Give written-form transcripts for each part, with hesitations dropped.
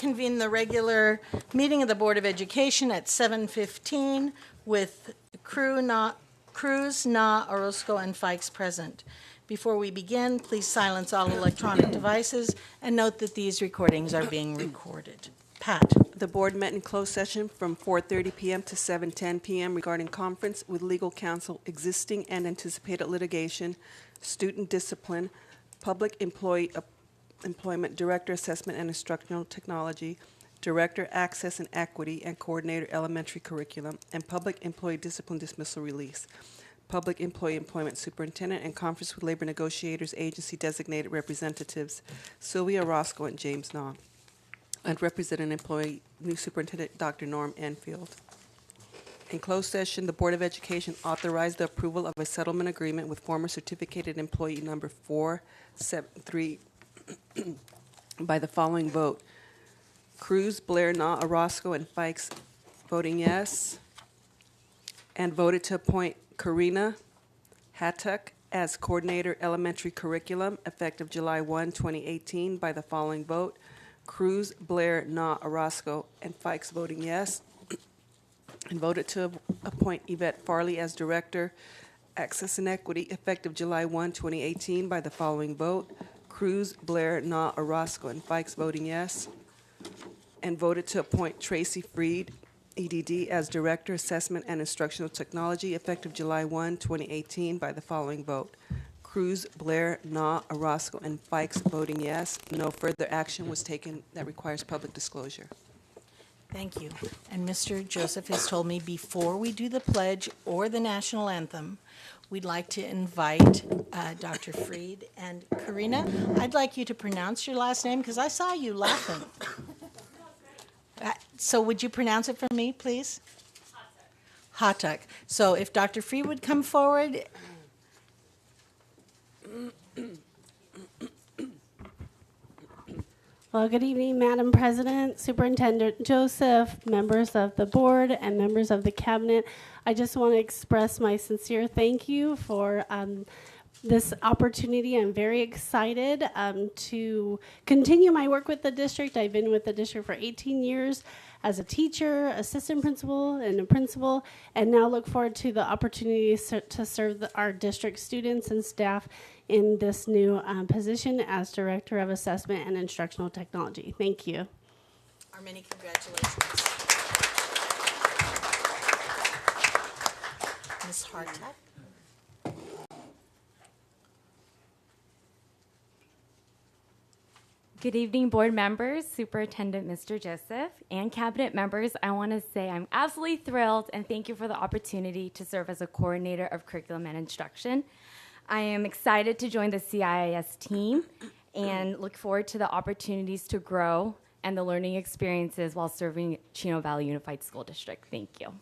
reconvene the regular meeting of the Board of Education at 7:15 with Cruz, Na, Orozco, and Fikes present. Before we begin, please silence all electronic devices and note that these recordings are being recorded. Pat. The board met in closed session from 4:30 p.m. to 7:10 p.m. regarding conference with legal counsel, existing and anticipated litigation, student discipline, public employment, director assessment and instructional technology, director access and equity, and coordinator elementary curriculum, and public employee discipline dismissal release, public employee employment superintendent, and conference with labor negotiators, agency designated representatives, Sylvia Roscoe and James Naw, and representative employee new superintendent Dr. Norm Enfield. In closed session, the Board of Education authorized the approval of a settlement agreement with former certificated employee number 473 by the following vote: Cruz, Blair, Na, Orozco, and Fikes voting yes, and voted to appoint Karina Hattuck as coordinator elementary curriculum effective July 1, 2018 by the following vote: Cruz, Blair, Na, Orozco, and Fikes voting yes, and voted to appoint Yvette Farley as Director, Access and Equity, effective July 1, 2018 by the following vote: Cruz, Blair, Na, Orozco, and Fikes voting yes, and voted to appoint Tracy Freed, EDD, as Director, Assessment and Instructional Technology, effective July 1, 2018 by the following vote: Cruz, Blair, Na, Orozco, and Fikes voting yes. No further action was taken that requires public disclosure. Thank you. And Mr. Joseph has told me before we do the pledge or the national anthem, we'd like to invite Dr. Freed and Karina. I'd like you to pronounce your last name because I saw you laughing. So would you pronounce it for me, please? Hattuck. So if Dr. Freed would come forward. Well, good evening, Madam President, Superintendent Joseph, members of the board, and members of the cabinet. I just want to express my sincere thank you for this opportunity. I'm very excited to continue my work with the district. I've been with the district for 18 years as a teacher, assistant principal, and a principal, and now look forward to the opportunity to serve our district students and staff in this new position as Director of Assessment and Instructional Technology. Thank you. Our many congratulations. Ms. Hartuck. Good evening, board members, Superintendent Mr. Joseph, and cabinet members. I want to say I'm absolutely thrilled and thank you for the opportunity to serve as a coordinator of curriculum and instruction. I am excited to join the CIIS team and look forward to the opportunities to grow and the learning experiences while serving Chino Valley Unified School District. Thank you.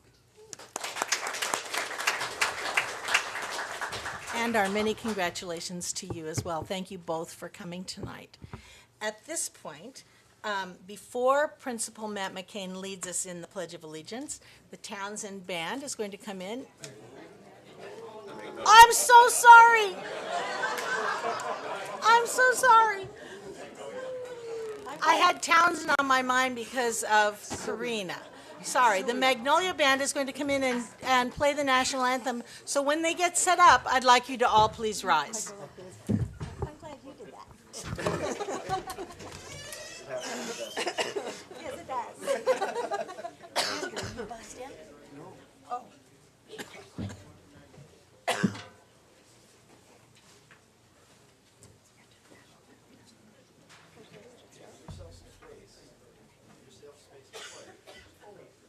And our many congratulations to you as well. Thank you both for coming tonight. At this point, before Principal Matt McCain leads us in the Pledge of Allegiance, the Townsend Band is going to come in. I'm so sorry. I'm so sorry. I had Townsend on my mind because of Karina. Sorry, the Magnolia Band is going to come in and play the national anthem. So when they get set up, I'd like you to all please rise. I'm glad you did that. Yes, it does. Andrew, you bust in? Oh.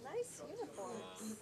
Nice uniforms.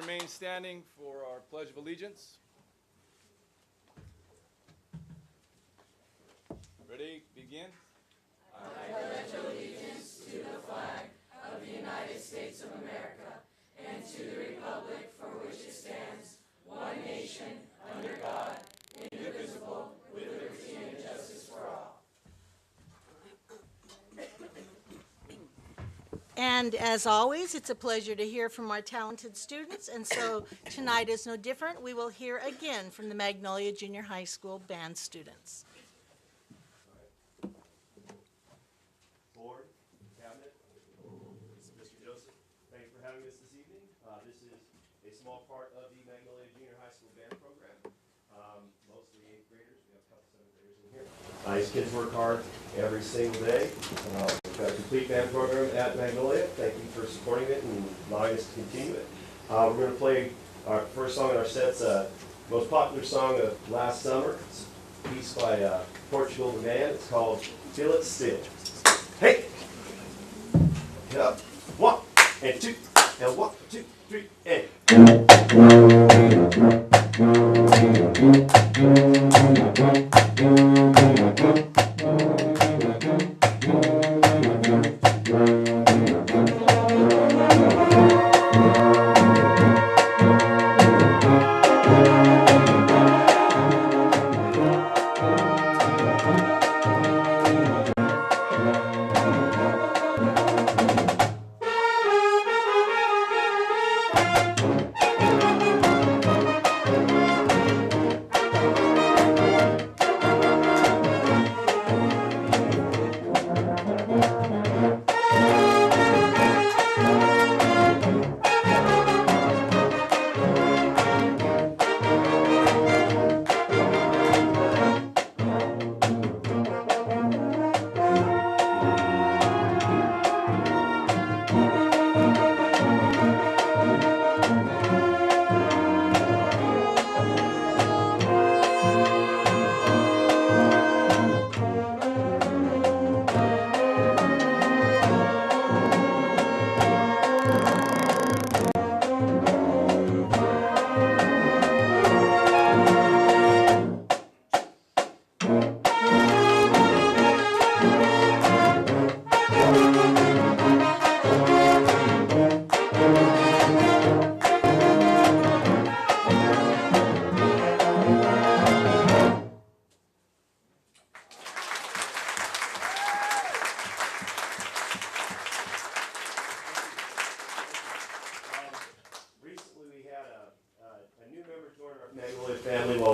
remain standing for our Pledge of Allegiance. Ready? Begin. And as always, it's a pleasure to hear from our talented students, and so tonight is no different. We will hear again from the Magnolia Junior High School band students. Board, Cabinet, Mr. Joseph, thank you for having us this evening. This is a small part of the Magnolia Junior High School band program. Mostly 8th graders. We have a couple 7th graders in here. These kids work hard every single day. We've got a complete band program at Magnolia. Thank you for supporting it and allowing us to continue it. We're going to play our first song in our set's most popular song of last summer. It's a piece by Portugal the Man. It's called Feel It Still. Hey! Get up. 1 and 2 and 1, 2, 3 and.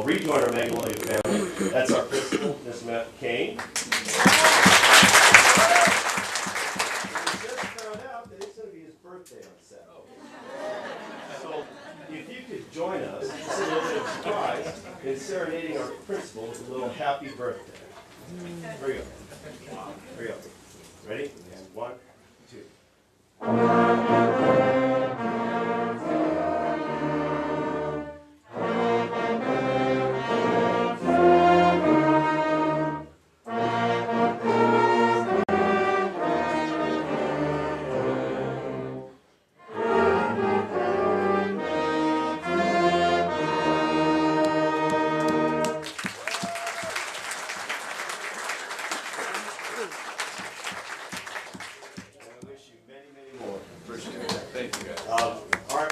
Rejoin our Magnolia family. That's our principal, Ms. Matt Kane. We just found out that it's going to be his birthday on Saturday. So if you could join us, it's a little bit of a surprise in serenading our principal with a little happy birthday. Here we go. Here we go. Ready? And 1, 2.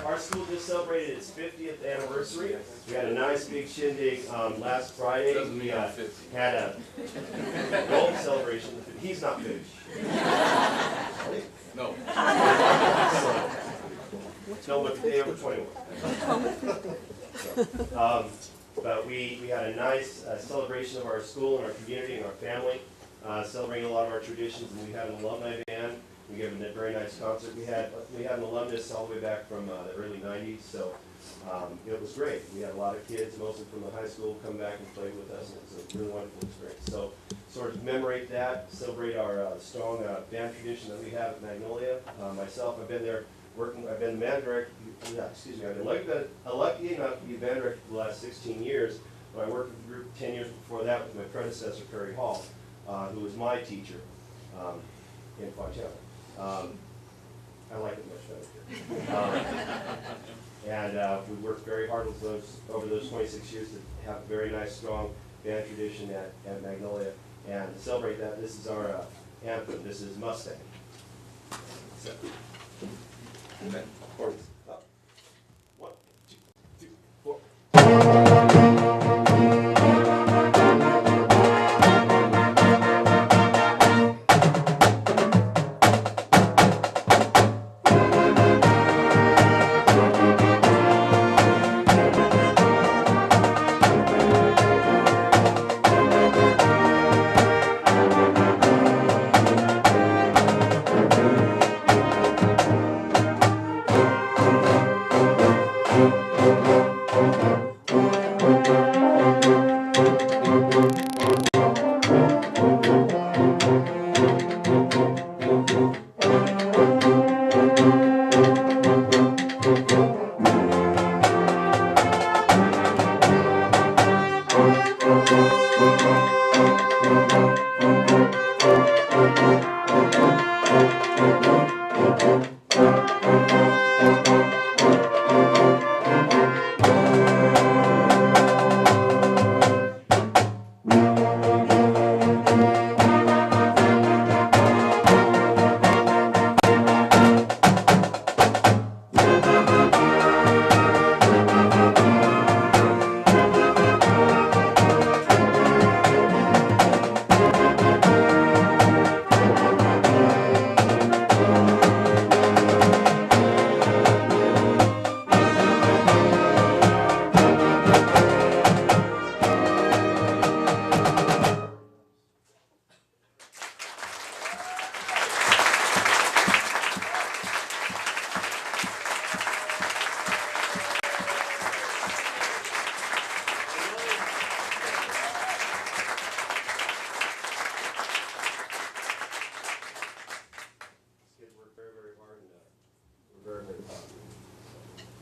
Our school just celebrated its 50th anniversary. We had a nice big shindig last Friday. We had a golden celebration. He's not finished. No. No, look, they over 21. But we had a nice celebration of our school and our community and our family, celebrating a lot of our traditions, and we had an alumni band. We gave a very nice concert. We had an alumnus all the way back from the early 90s, so it was great. We had a lot of kids, mostly from the high school, come back and play with us, and it was a really wonderful experience. So sort of commemorate that, celebrate our strong band tradition that we have at Magnolia. Myself, I've been there working, I've been band director, I've been lucky enough to be band director for the last 16 years, but I worked with the group 10 years before that with my predecessor, Perry Hall, who was my teacher in Fontana. I like it much better here. And we worked very hard with over those 26 years to have a very nice, strong band tradition at Magnolia. And to celebrate that, this is our anthem. This is Mustang. So, okay. Horns up. 1, 2, 3, 4.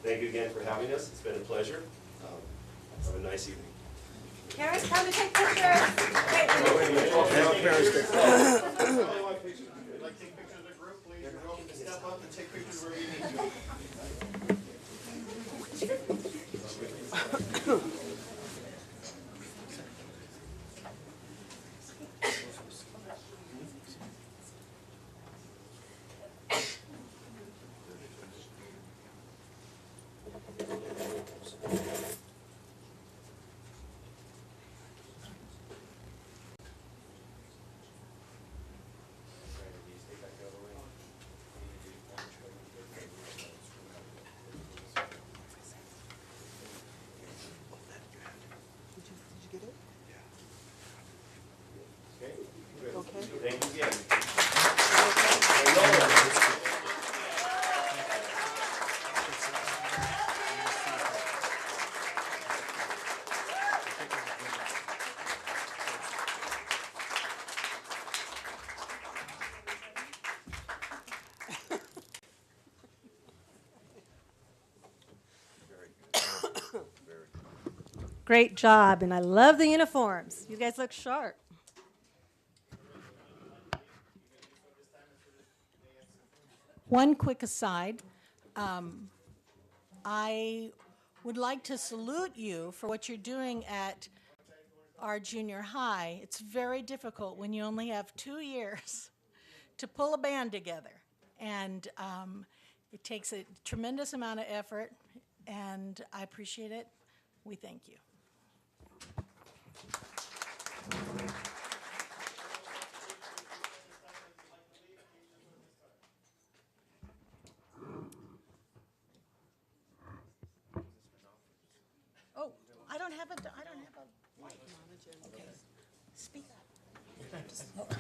Thank you again for having us. It's been a pleasure. Have a nice evening. Parents, come to take pictures. Wait, We'd like to take pictures of the group, please. You're welcome to step up and take pictures where you need to. Thank you again. Great job, and I love the uniforms. You guys look sharp. One quick aside, I would like to salute you for what you're doing at our junior high. It's very difficult when you only have 2 years to pull a band together. And it takes a tremendous amount of effort, and I appreciate it. We thank you. Oh, I don't have a light. Okay. Speak up.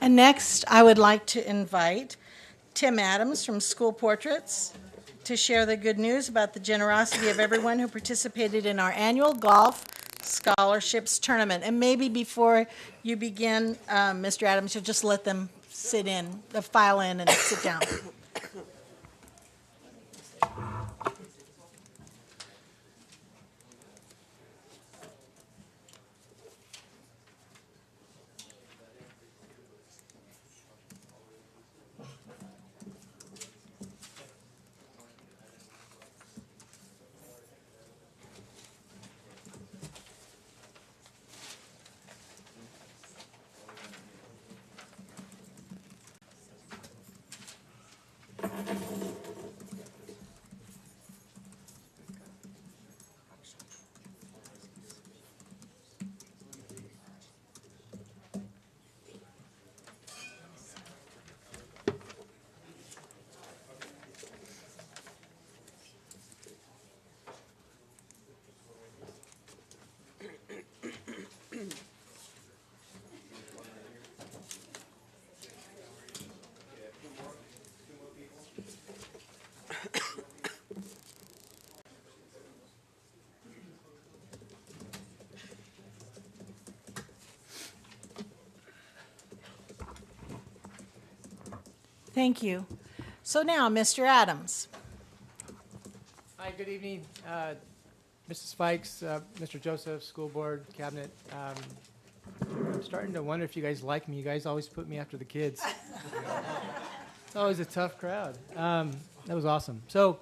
And next, I would like to invite Tim Adams from School Portraits to share the good news about the generosity of everyone who participated in our annual golf scholarships tournament. And maybe before you begin, Mr. Adams, you'll just let them file in and sit down. Thank you. So now, Mr. Adams. Hi, good evening, Mrs. Fikes, Mr. Joseph, School Board, Cabinet. I'm starting to wonder if you guys like me. You guys always put me after the kids. It's always a tough crowd. That was awesome. So,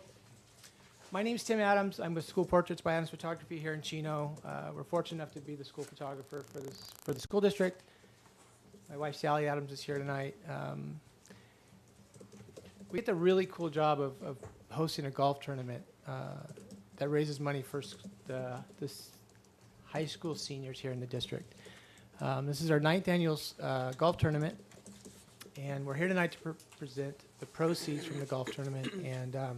my name's Tim Adams. I'm with School Portraits by Adams Photography here in Chino. We're fortunate enough to be the school photographer for the school district. My wife Sally Adams is here tonight. We get the really cool job of hosting a golf tournament that raises money for this high school seniors here in the district. This is our 9th annual golf tournament, and we're here tonight to present the proceeds from the golf tournament. And I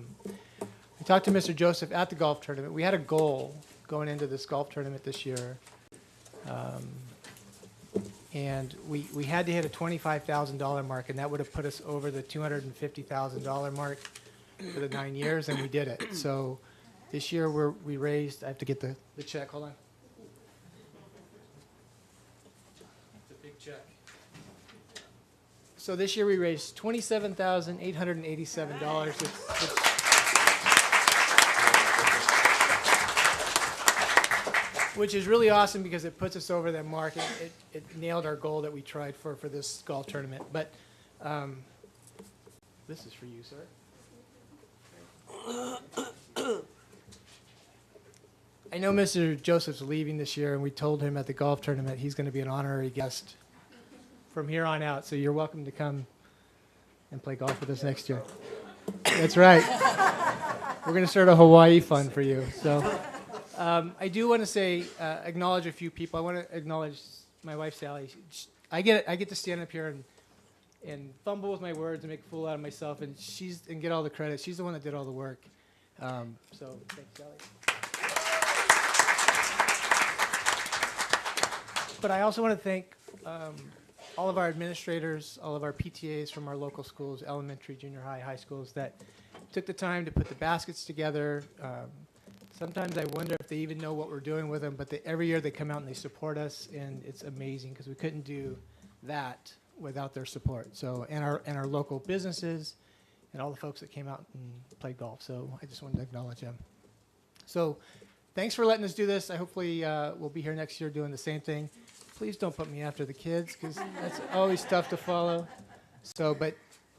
talked to Mr. Joseph at the golf tournament. We had a goal going into this golf tournament this year, and we had to hit a $25,000 mark, and that would have put us over the $250,000 mark for the 9 years, and we did it. So this year we raised, I have to get the check, hold on. It's a big check. So this year we raised $27,887. Which is really awesome because it puts us over that mark. It nailed our goal that we tried for this golf tournament. But this is for you, sir. I know Mr. Joseph's leaving this year, and we told him at the golf tournament he's going to be an honorary guest from here on out. So you're welcome to come and play golf with us next year. That's right. We're going to start a Hawaii fund for you. So. I do want to say, acknowledge a few people. I want to acknowledge my wife, Sally. I get to stand up here and fumble with my words and make a fool out of myself, and get all the credit. She's the one that did all the work. So thanks, Sally. But I also want to thank all of our administrators, all of our PTAs from our local schools, elementary, junior high, high schools, that took the time to put the baskets together. Sometimes I wonder if they even know what we're doing with them, but every year they come out and they support us, and it's amazing because we couldn't do that without their support. So, and our local businesses and all the folks that came out and played golf. So I just wanted to acknowledge them. So thanks for letting us do this. I hopefully we'll be here next year doing the same thing. Please don't put me after the kids because that's always tough to follow. So, but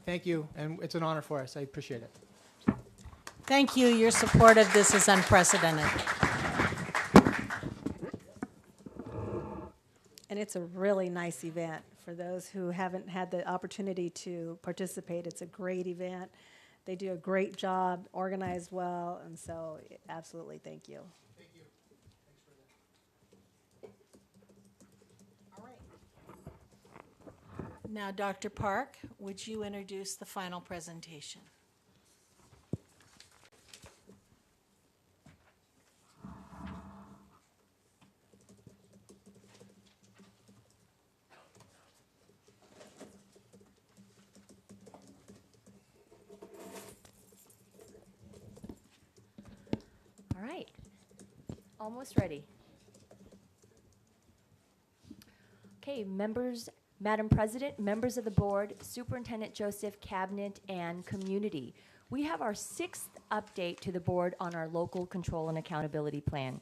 thank you, and it's an honor for us. I appreciate it. Thank you. Your support of this is unprecedented. And it's a really nice event. For those who haven't had the opportunity to participate, it's a great event. They do a great job, organized well, and so absolutely thank you. Thank you. Thanks for that. All right. Now, Dr. Park, would you introduce the final presentation? All right, almost ready. Okay, members, Madam President, members of the board, Superintendent Joseph, Cabinet, and community. We have our 6th update to the board on our local control and accountability plan.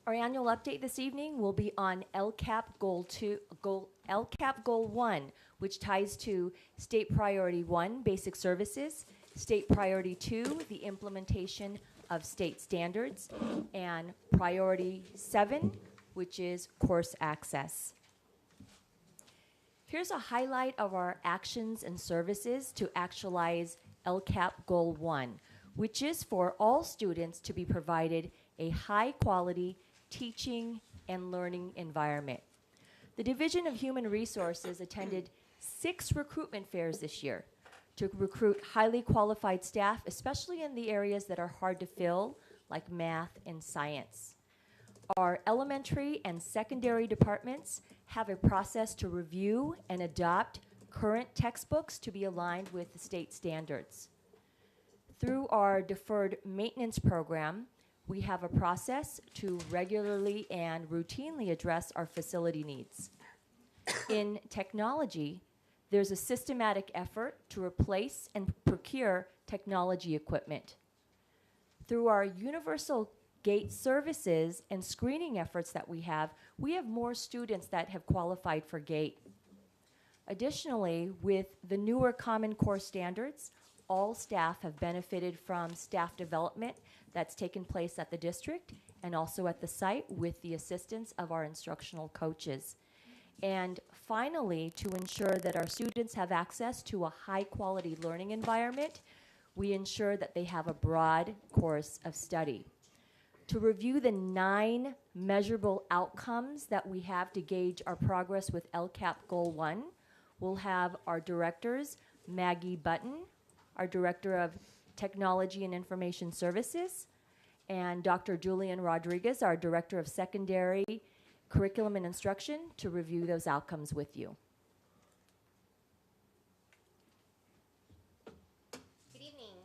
Our annual update this evening will be on LCAP Goal 1, which ties to State Priority 1, basic services, State Priority 2, the implementation of state standards, and Priority 7, which is course access. Here's a highlight of our actions and services to actualize LCAP Goal 1, which is for all students to be provided a high-quality teaching and learning environment. The Division of Human Resources attended 6 recruitment fairs this year to recruit highly qualified staff, especially in the areas that are hard to fill, like math and science. Our elementary and secondary departments have a process to review and adopt current textbooks to be aligned with the state standards. Through our deferred maintenance program, we have a process to regularly and routinely address our facility needs. In technology, There's a systematic effort to replace and procure technology equipment. Through our universal gate services and screening efforts that we have more students that have qualified for gate. Additionally, with the newer Common Core standards, all staff have benefited from staff development that's taken place at the district and also at the site with the assistance of our instructional coaches. And finally, to ensure that our students have access to a high-quality learning environment, we ensure that they have a broad course of study. To review the 9 measurable outcomes that we have to gauge our progress with LCAP Goal 1, we'll have our directors, Maggie Button, our Director of Technology and Information Services, and Dr. Julian Rodriguez, our Director of Secondary Curriculum and Instruction, to review those outcomes with you. Good evening.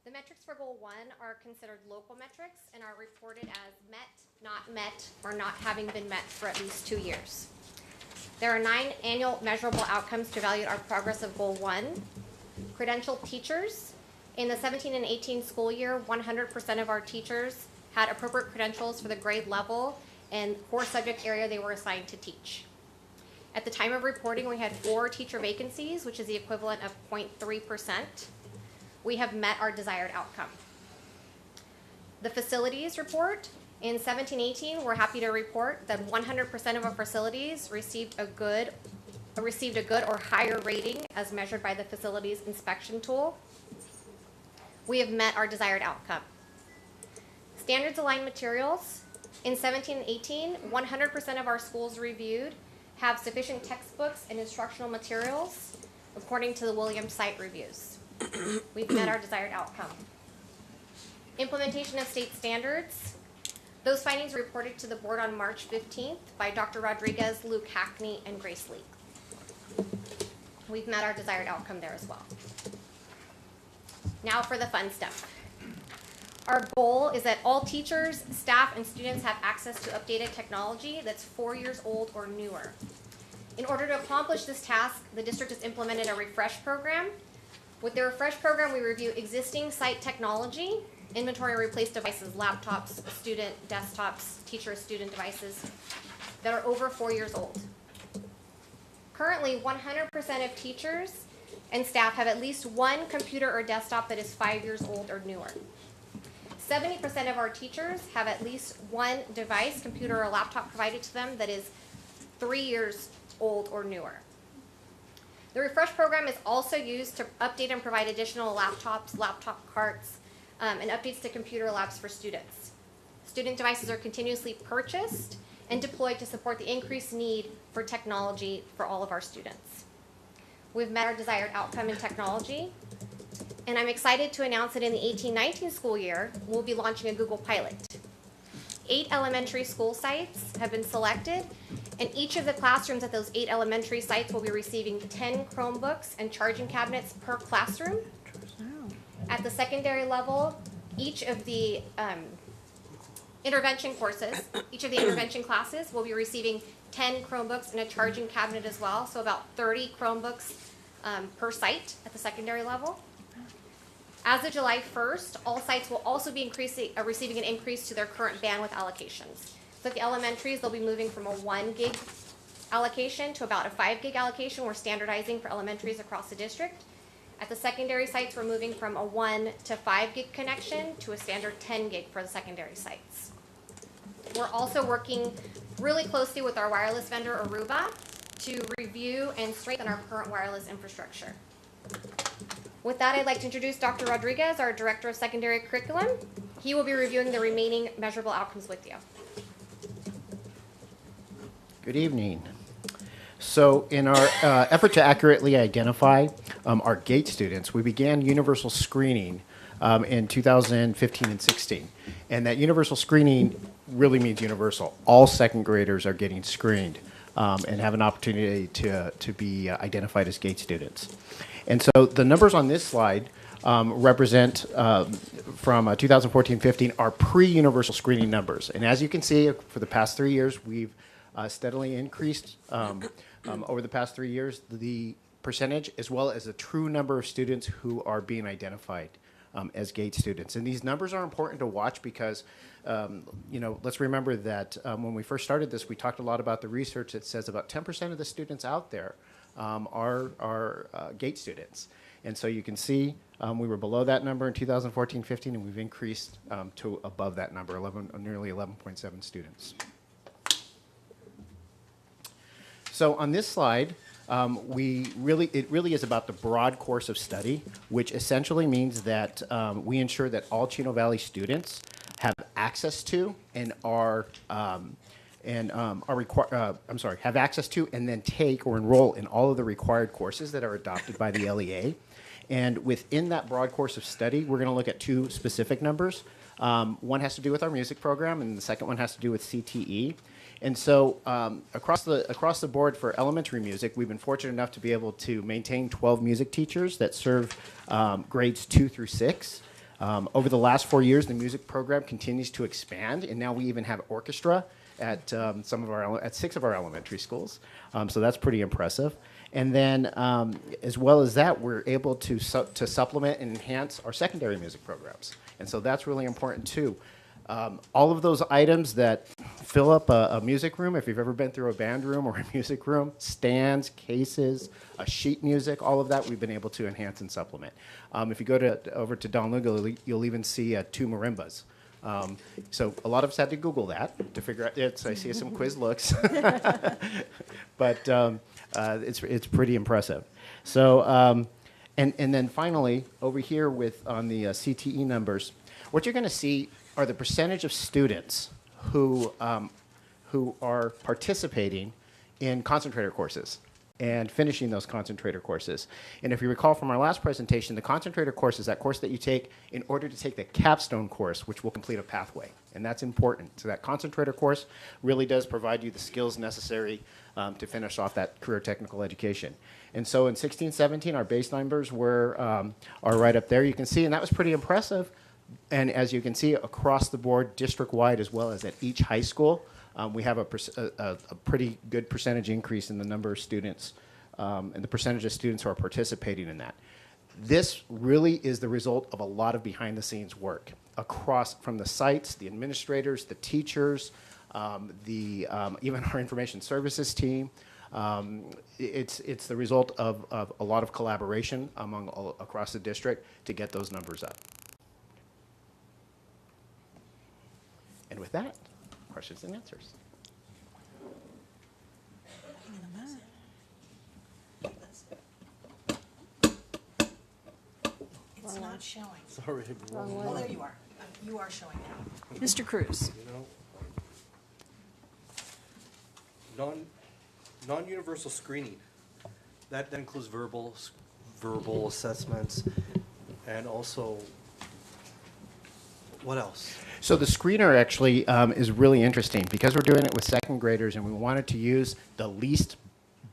The metrics for Goal 1 are considered local metrics and are reported as met, or not having been met for at least 2 years. There are 9 annual measurable outcomes to evaluate our progress of Goal 1. Credentialed teachers. In the 17 and 18 school year, 100% of our teachers had appropriate credentials for the grade level and core subject area they were assigned to teach. At the time of reporting, we had 4 teacher vacancies, which is the equivalent of 0.3%. We have met our desired outcome. The facilities report. In 17-18, we're happy to report that 100% of our facilities received a good or higher rating as measured by the facilities inspection tool. We have met our desired outcome. Standards aligned materials. In 17 and 18, 100% of our schools reviewed have sufficient textbooks and instructional materials according to the Williams site reviews. We've met our desired outcome. Implementation of state standards. Those findings were reported to the board on March 15th by Dr. Rodriguez, Luke Hackney, and Grace Lee. We've met our desired outcome there as well. Now for the fun stuff. Our goal is that all teachers, staff, and students have access to updated technology that's 4 years old or newer. In order to accomplish this task, the district has implemented a refresh program. With the refresh program, we review existing site technology, inventory and replace devices, laptops, student desktops, teacher-student devices that are over 4 years old. Currently, 100% of teachers and staff have at least one computer or desktop that is 5 years old or newer. 70% of our teachers have at least one device, computer or laptop provided to them that is 3 years old or newer. The refresh program is also used to update and provide additional laptops, laptop carts, and updates to computer labs for students. Student devices are continuously purchased and deployed to support the increased need for technology for all of our students. We've met our desired outcome in technology, and I'm excited to announce that in the 18-19 school year, we'll be launching a Google pilot. 8 elementary school sites have been selected, and each of the classrooms at those 8 elementary sites will be receiving 10 Chromebooks and charging cabinets per classroom. At the secondary level, each of the intervention classes will be receiving 10 Chromebooks and a charging cabinet as well, so about 30 Chromebooks per site at the secondary level. As of July 1st, all sites will also be receiving an increase to their current bandwidth allocations. So at the elementaries, they'll be moving from a 1 gig allocation to about a 5 gig allocation. We're standardizing for elementaries across the district. At the secondary sites, we're moving from a 1 to 5 gig connection to a standard 10 gig for the secondary sites. We're also working really closely with our wireless vendor, Aruba, to review and strengthen our current wireless infrastructure. With that, I'd like to introduce Dr. Rodriguez, our Director of Secondary Curriculum. He will be reviewing the remaining measurable outcomes with you. Good evening. So in our effort to accurately identify our GATE students, we began universal screening in 2015 and 16. And that universal screening really means universal. All second graders are getting screened and have an opportunity to be identified as GATE students. And so the numbers on this slide represent from 2014-15 our pre-universal screening numbers. And as you can see, for the past 3 years, we've steadily increased over the past 3 years, the percentage as well as the true number of students who are being identified as GATE students. And these numbers are important to watch because, let's remember that when we first started this, we talked a lot about the research that says about 10% of the students out there are GATE students. And so you can see we were below that number in 2014-15, and we've increased to above that number, nearly 11.7 students. So on this slide, it really is about the broad course of study, which essentially means that we ensure that all Chino Valley students have access to and have access to and then take or enroll in all of the required courses that are adopted by the LEA. And within that broad course of study, we're going to look at two specific numbers. One has to do with our music program, and the second one has to do with CTE. And so across the board for elementary music, we've been fortunate enough to be able to maintain 12 music teachers that serve grades 2 through 6. Over the last 4 years, the music program continues to expand, and now we even have orchestra at at 6 of our elementary schools. So that's pretty impressive. And then, as well as that, we're able to supplement and enhance our secondary music programs. And so that's really important too. All of those items that fill up a music room, if you've ever been through a band room or a music room, stands, cases, sheet music, all of that we've been able to enhance and supplement. If you go over to Don Lugo, you'll even see 2 marimbas. So a lot of us had to Google that to figure out. I see some quiz looks, but it's pretty impressive. So and then finally over here on the CTE numbers, what you're going to see are the percentage of students who are participating in concentrator courses and finishing those concentrator courses. And if you recall from our last presentation, the concentrator course is that course that you take in order to take the capstone course, which will complete a pathway. And that's important. So that concentrator course really does provide you the skills necessary to finish off that career technical education. And so in 16-17, our base numbers are right up there. You can see, and that was pretty impressive. And as you can see, across the board, district-wide, as well as at each high school, we have a pretty good percentage increase in the number of students and the percentage of students who are participating in that. This really is the result of a lot of behind-the-scenes work from the sites, the administrators, the teachers, even our information services team. It's the result of a lot of collaboration across the district to get those numbers up. And with that, questions and answers. It's not showing. Sorry. Oh, there you are. You are showing now. Mr. Cruz. Non-universal screening. That includes verbal assessments, and also what else? So the screener actually is really interesting because we're doing it with second graders and we wanted to use the least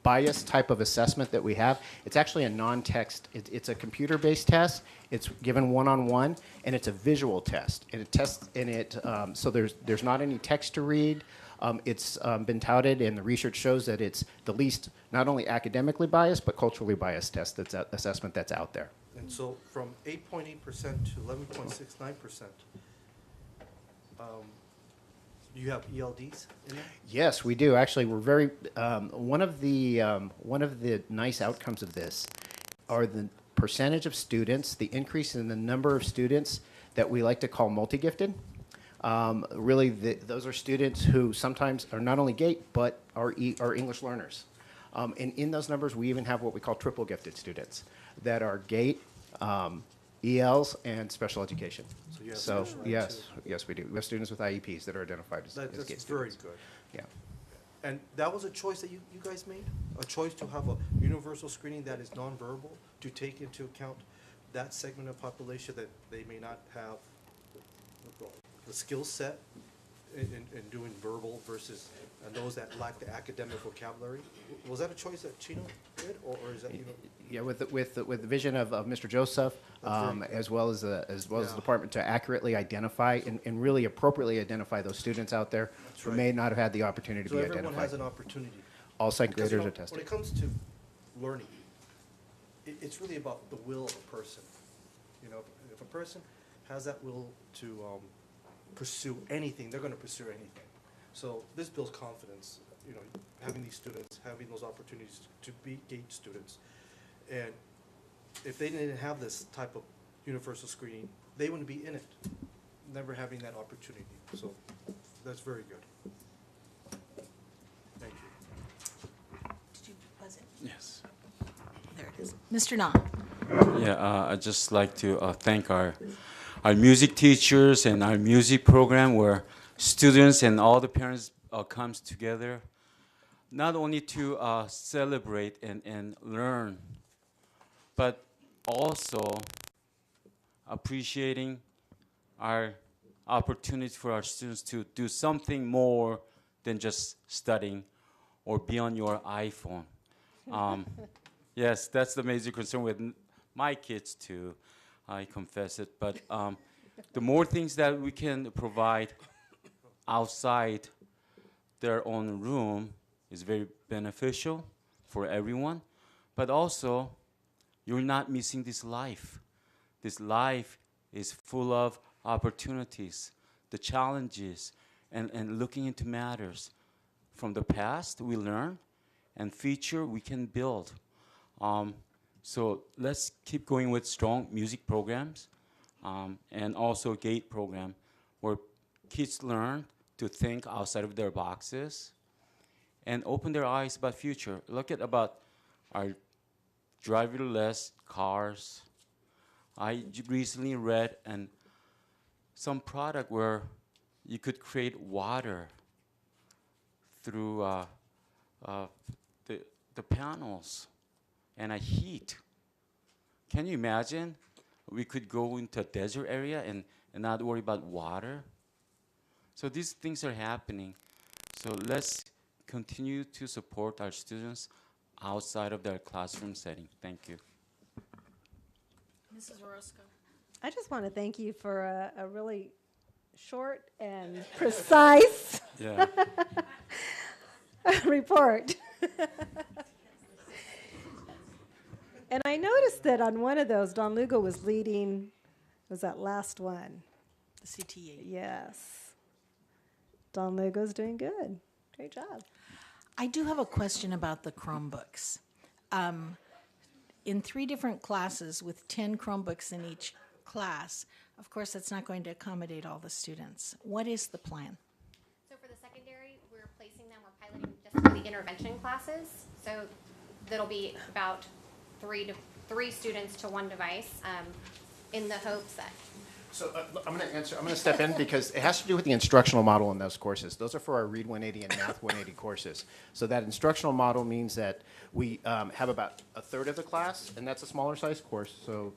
biased type of assessment that we have. It's actually a non-text. It's a computer-based test. It's given one-on-one, and it's a visual test. And it tests in it. So there's not any text to read. It's been touted, and the research shows that it's the least not only academically biased but culturally biased assessment that's out there. And so from 8.8% to 11.69%. You have ELDs in there? Yes, we do. Actually, we're very one of the nice outcomes of this are the percentage of students, the increase in the number of students that we like to call multi-gifted. Really, those are students who sometimes are not only GATE but are English learners. And in those numbers, we even have what we call triple gifted students that are GATE, ELs, and special education. So you have So special ed yes, we do. We have students with IEPs that are identified as That's GATE very students. good. Yeah. And that was a choice that you guys made? A choice to have a universal screening that is nonverbal, to take into account that segment of population that they may not have the skill set in doing verbal versus and those that lack the academic vocabulary. Was that a choice that Chino did, or is that, you know? Yeah, with the vision of Mr. Joseph, as well as the department to accurately identify and really appropriately identify those students out there who may not have had the opportunity to So be everyone has identified. an opportunity. All second Because, you graders know, are tested. when it comes to learning, it's really about the will of a person. You know, if a person has that will to pursue anything, they're going to pursue anything. So this builds confidence, you know, having these students, having those opportunities to be GATE students. And if they didn't have this type of universal screening, they wouldn't be in it, never having that opportunity. So that's very good. Thank you. Did you buzz it? Yes. There it is. Mr. Na. Yeah, I'd just like to thank our music teachers and our music program where students and all the parents comes together, not only to celebrate and learn, but also appreciating our opportunities for our students to do something more than just studying or be on your iPhone. Yes, that's the major concern with my kids too, I confess it. But the more things that we can provide outside their own room is very beneficial for everyone. But also, you're not missing this life. This life is full of opportunities, the challenges, and looking into matters. From the past, we learn, and future, we can build. So let's keep going with strong music programs and also GATE program where kids learn to think outside of their boxes and open their eyes about future. Look at about our driverless cars. I recently read some product where you could create water through the panels and a heat. Can you imagine? We could go into a desert area and not worry about water. So these things are happening. So let's continue to support our students outside of their classroom setting. Thank you. Mrs. Orozco. I just want to thank you for a really short and precise Yeah. report. And I noticed that on one of those, Don Lugo was leading, was that last one? The CTA. Yes. Don Lugo's doing good. Great job. I do have a question about the Chromebooks. In 3 different classes with 10 Chromebooks in each class, of course, that's not going to accommodate all the students. What is the plan? So for the secondary, we're piloting just for the intervention classes. So that'll be about 3 students to 1 device in the hopes that. So I'm going to step in because it has to do with the instructional model in those courses. Those are for our Read 180 and Math 180 courses. So that instructional model means that we have about a third of the class, and that's a smaller size course. So,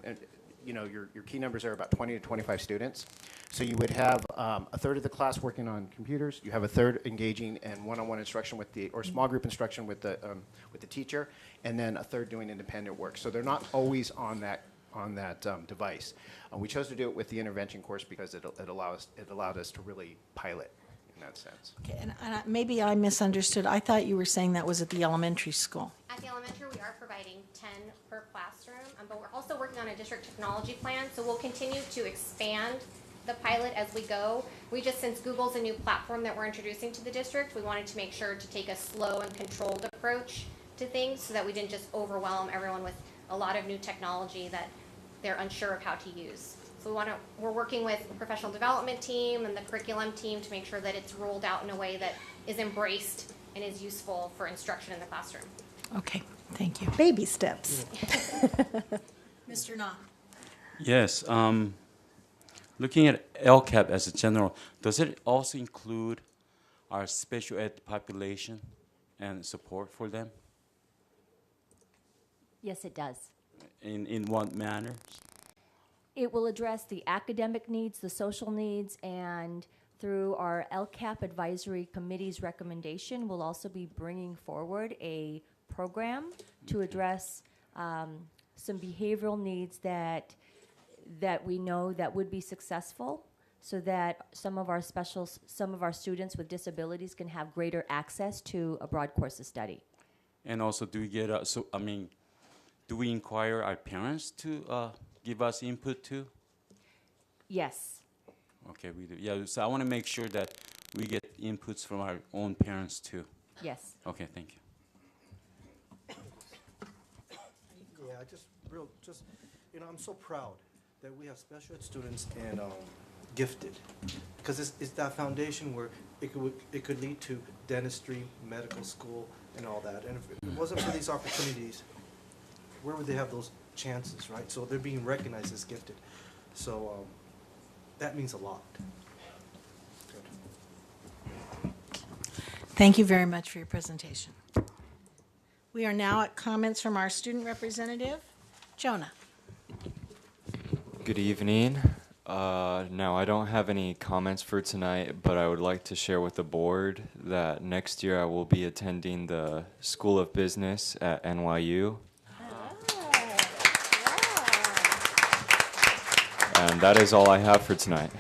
you know, your key numbers are about 20 to 25 students. So you would have a third of the class working on computers. You have a third engaging in one-on-one instruction with or small group instruction with the teacher, and then a third doing independent work. So they're not always on that device. We chose to do it with the intervention course because it allowed us to really pilot in that sense. Okay, and maybe I misunderstood. I thought you were saying that was at the elementary school. At the elementary, we are providing 10 per classroom, but we're also working on a district technology plan, so we'll continue to expand the pilot as we go. Since Google's a new platform that we're introducing to the district, we wanted to make sure to take a slow and controlled approach to things so that we didn't just overwhelm everyone with a lot of new technology that they're unsure of how to use. So we're working with the professional development team and the curriculum team to make sure that it's rolled out in a way that is embraced and is useful for instruction in the classroom. Okay, thank you. Baby steps. Mr. Na. Yes. Looking at LCAP as a general, does it also include our special ed population and support for them? Yes, it does. In what manner? It will address the academic needs, the social needs, and through our LCAP Advisory Committee's recommendation, we'll also be bringing forward a program to address some behavioral needs that we know that would be successful, so that some of our students with disabilities can have greater access to a broad course of study. And also, do we get do we inquire our parents to give us input too? Yes. Okay, we do. Yeah, so I want to make sure that we get inputs from our own parents too. Yes. Okay, thank you. Yeah, I'm so proud that we have special ed students and gifted, because it's that foundation where it could lead to dentistry, medical school, and all that. And if it wasn't for these opportunities, where would they have those chances, right? So they're being recognized as gifted. So that means a lot. Good. Thank you very much for your presentation. We are now at comments from our student representative, Jonah. Good evening. Now, I don't have any comments for tonight, but I would like to share with the board that next year I will be attending the School of Business at NYU. And that is all I have for tonight.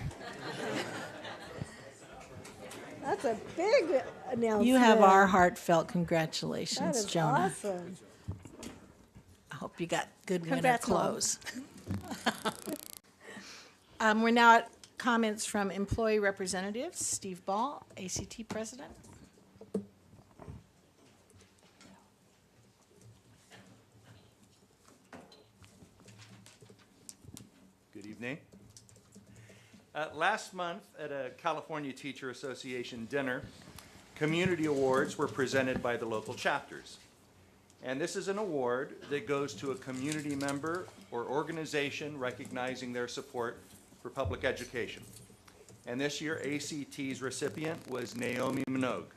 That's a big announcement. You have our heartfelt congratulations, That is Jonah. awesome. I hope you got good winter Congrats, Mom. clothes. We're now at comments from employee representatives. Steve Ball, ACT President. Good evening. Last month at a California Teacher Association dinner, community awards were presented by the local chapters. And this is an award that goes to a community member or organization recognizing their support for public education. And this year, ACT's recipient was Naomi Minogue.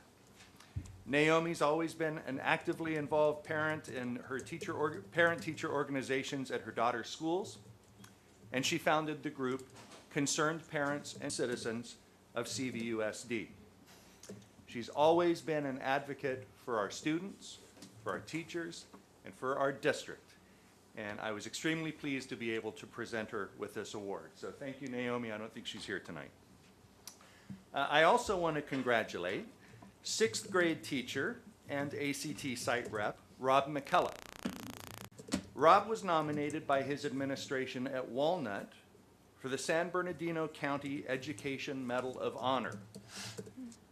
Naomi's always been an actively involved parent in her parent-teacher organizations at her daughter's schools, and she founded the group Concerned Parents and Citizens of CVUSD. She's always been an advocate for our students, for our teachers, and for our district. And I was extremely pleased to be able to present her with this award. So thank you, Naomi. I don't think she's here tonight. I also want to congratulate 6th grade teacher and ACT site rep, Rob McKellar. Rob was nominated by his administration at Walnut for the San Bernardino County Education Medal of Honor.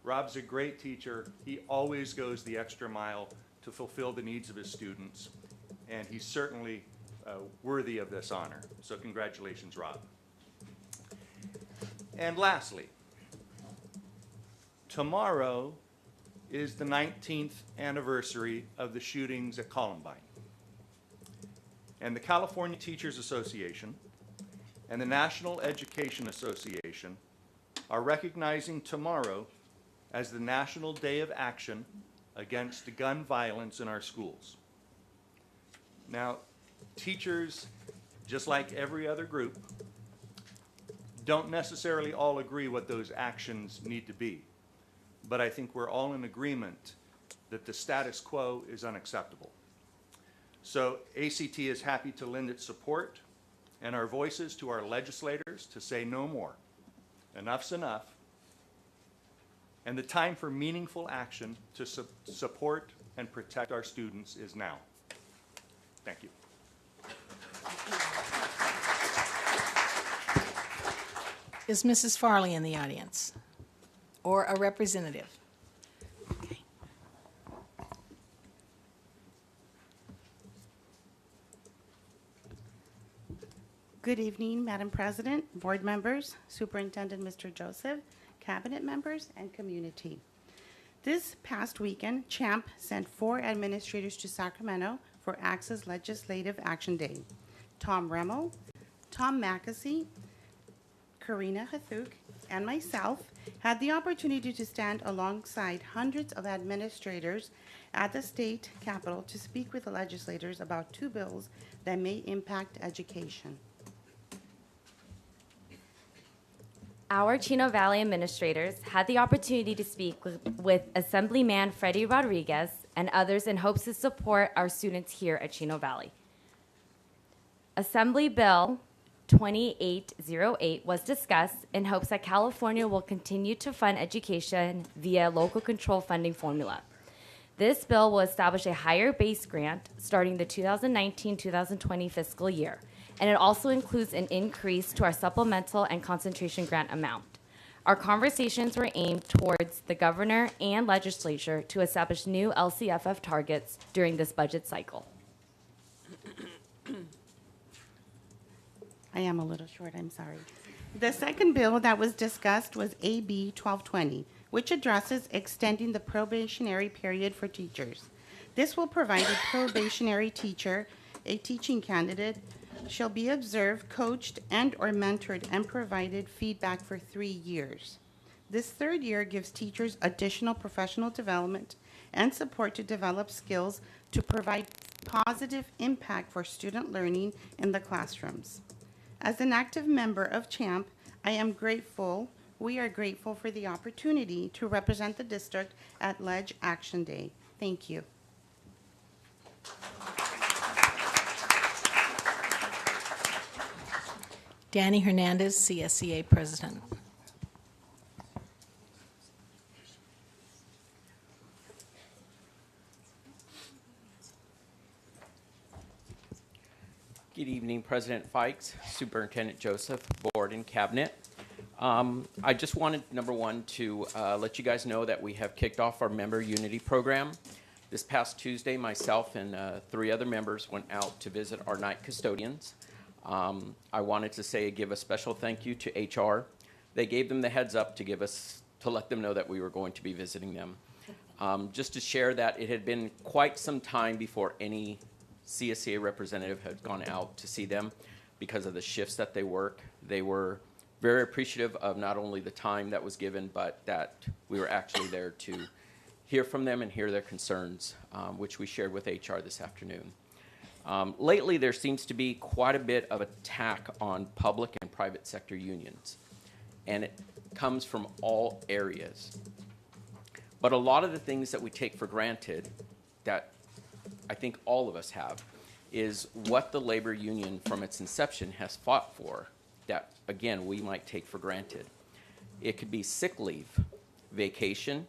Rob's a great teacher. He always goes the extra mile to fulfill the needs of his students, and he's certainly worthy of this honor. So congratulations, Rob. And lastly, tomorrow is the 19th anniversary of the shootings at Columbine. And the California Teachers Association and the National Education Association are recognizing tomorrow as the National Day of Action against gun violence in our schools. Now, teachers, just like every other group, don't necessarily all agree what those actions need to be. But I think we're all in agreement that the status quo is unacceptable. So ACT is happy to lend its support and our voices to our legislators to say no more. Enough's enough. And the time for meaningful action to support and protect our students is now. Thank you. Is Mrs. Farley in the audience? Or a representative? Okay. Good evening, Madam President, board members, Superintendent Mr. Joseph, cabinet members, and community. This past weekend, CHAMP sent 4 administrators to Sacramento for Access Legislative Action Day. Tom Remmel, Tom Mackesy, Karina Hathuk, and myself had the opportunity to stand alongside hundreds of administrators at the state capitol to speak with the legislators about 2 bills that may impact education. our Chino Valley administrators had the opportunity to speak with Assemblyman Freddie Rodriguez and others in hopes to support our students here at Chino Valley. Assembly Bill 2808 was discussed in hopes that California will continue to fund education via local control funding formula. This bill will establish a higher base grant starting the 2019-2020 fiscal year, and it also includes an increase to our supplemental and concentration grant amount. Our conversations were aimed towards the governor and legislature to establish new LCFF targets during this budget cycle. I am a little short, I'm sorry. The second bill that was discussed was AB 1220, which addresses extending the probationary period for teachers. This will provide a probationary teacher, a teaching candidate, shall be observed, coached, and or mentored and provided feedback for 3 years. This third year gives teachers additional professional development and support to develop skills to provide positive impact for student learning in the classrooms. As an active member of CHAMP, we are grateful for the opportunity to represent the district at Ledge Action Day. Thank you. Danny Hernandez, CSEA President. Good evening, President Fikes, Superintendent Joseph, Board, and Cabinet. I just wanted, number one, to let you guys know that we have kicked off our Member Unity Program. This past Tuesday, myself and 3 other members went out to visit our night custodians. I wanted to give a special thank you to HR. They gave them the heads up to let them know that we were going to be visiting them. Just to share that it had been quite some time before any CSEA representative had gone out to see them because of the shifts that they work. They were very appreciative of not only the time that was given, but that we were actually there to hear from them and hear their concerns, which we shared with HR this afternoon. Lately, there seems to be quite a bit of attack on public and private sector unions, and it comes from all areas. But a lot of the things that we take for granted that I think all of us have is what the labor union from its inception has fought for that, again, we might take for granted. It could be sick leave, vacation,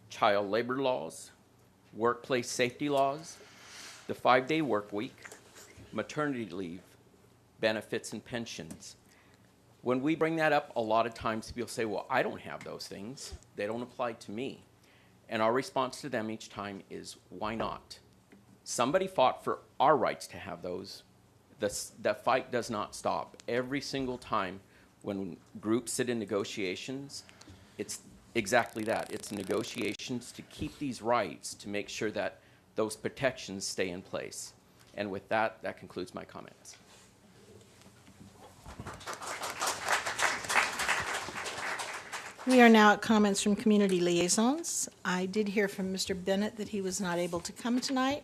child labor laws, workplace safety laws, the 5-day work week, maternity leave, benefits and pensions. When we bring that up, a lot of times people say, well, I don't have those things. They don't apply to me. And our response to them each time is, why not? Somebody fought for our rights to have those. The fight does not stop. Every single time when groups sit in negotiations, it's exactly that. It's negotiations to keep these rights, to make sure that those protections stay in place. And with that, that concludes my comments. We are now at comments from Community Liaisons. I did hear from Mr. Bennett that he was not able to come tonight.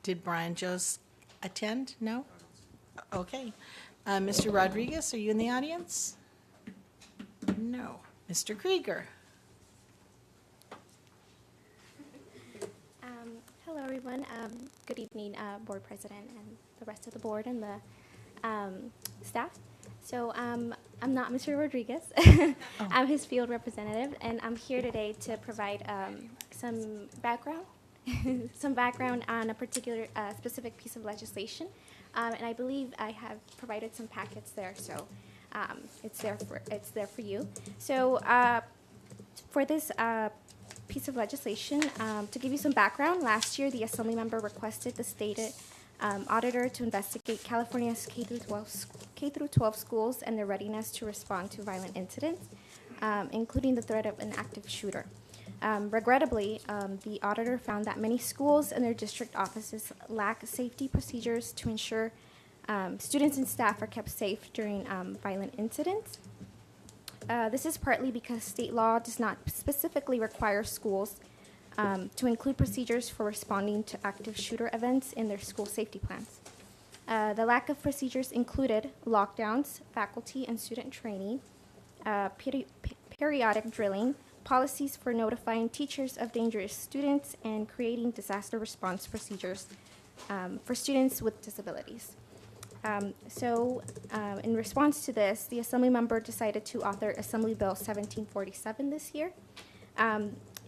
Did Brian Joes attend? No? Okay. Mr. Rodriguez, are you in the audience? No. Mr. Krieger. Hello, everyone. Good evening, Board President and the rest of the board and the staff. So I'm not Mr. Rodriguez. I'm his field representative, and I'm here today to provide some background on a particular specific piece of legislation. And I believe I have provided some packets there, so it's there for you. So for this piece of legislation, to give you some background, last year the Assembly member requested the state auditor to investigate California's K-12 schools and their readiness to respond to violent incidents, including the threat of an active shooter. Regrettably, the auditor found that many schools and their district offices lack safety procedures to ensure students and staff are kept safe during violent incidents. This is partly because state law does not specifically require schools to include procedures for responding to active shooter events in their school safety plans. The lack of procedures included lockdowns, faculty and student training, periodic drilling, policies for notifying teachers of dangerous students, and creating disaster response procedures for students with disabilities. In response to this, the Assembly member decided to author Assembly Bill 1747 this year.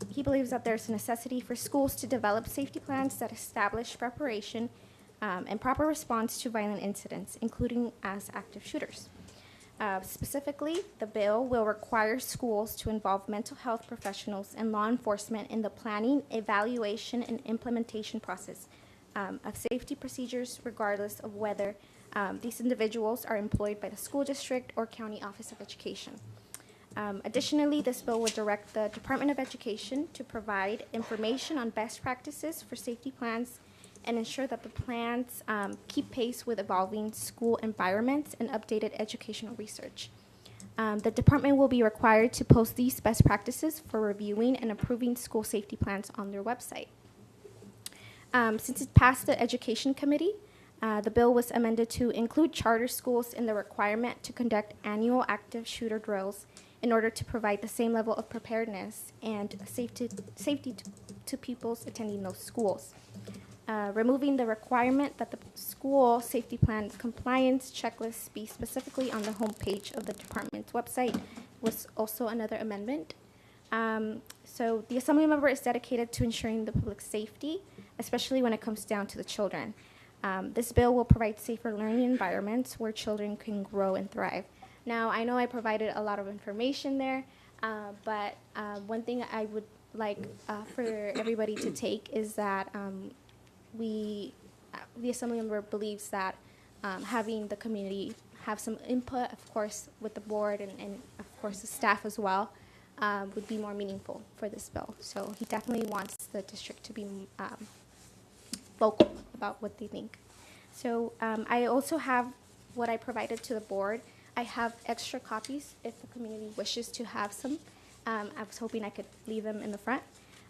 He believes that there's a necessity for schools to develop safety plans that establish preparation and proper response to violent incidents, including as active shooters. Specifically, the bill will require schools to involve mental health professionals and law enforcement in the planning, evaluation, and implementation process of safety procedures, regardless of whether these individuals are employed by the school district or county office of education. Additionally, this bill would direct the Department of Education to provide information on best practices for safety plans and ensure that the plans keep pace with evolving school environments and updated educational research. The department will be required to post these best practices for reviewing and approving school safety plans on their website. Since it passed the Education Committee, the bill was amended to include charter schools in the requirement to conduct annual active shooter drills in order to provide the same level of preparedness and safety to pupils attending those schools. Removing the requirement that the school safety plan compliance checklists be specifically on the homepage of the department's website was also another amendment. So the Assembly member is dedicated to ensuring the public safety, especially when it comes down to the children. This bill will provide safer learning environments where children can grow and thrive. Now, I know I provided a lot of information there, but one thing I would like for everybody to take is that the Assembly member believes that having the community have some input, of course, with the board and of course the staff as well, would be more meaningful for this bill. So he definitely wants the district to be vocal about what they think. So I also have what I provided to the board. I have extra copies if the community wishes to have some. I was hoping I could leave them in the front.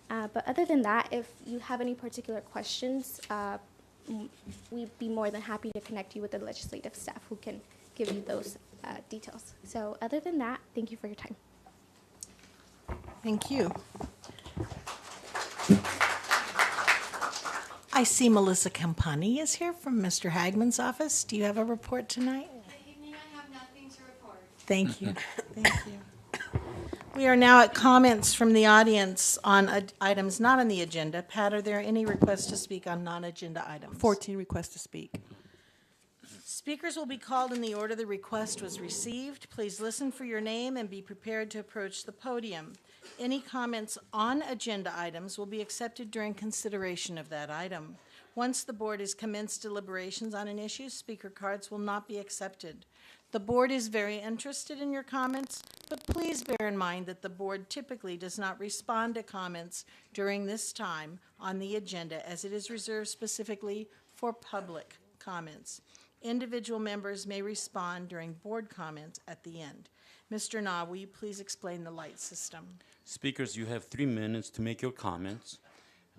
But other than that, if you have any particular questions, we'd be more than happy to connect you with the legislative staff who can give you those details. So other than that, thank you for your time. Thank you. I see Melissa Campani is here from Mr. Hagman's office. Do you have a report tonight? Good evening. I have nothing to report. Thank you. Thank you. We are now at comments from the audience on items not on the agenda. Pat, are there any requests to speak on non-agenda items? 14 requests to speak. Speakers will be called in the order the request was received. Please listen for your name and be prepared to approach the podium. Any comments on agenda items will be accepted during consideration of that item. Once the board has commenced deliberations on an issue, speaker cards will not be accepted. The board is very interested in your comments, but please bear in mind that the board typically does not respond to comments during this time on the agenda, as it is reserved specifically for public comments. Individual members may respond during board comments at the end. Mr. Na, will you please explain the light system? Speakers, you have 3 minutes to make your comments.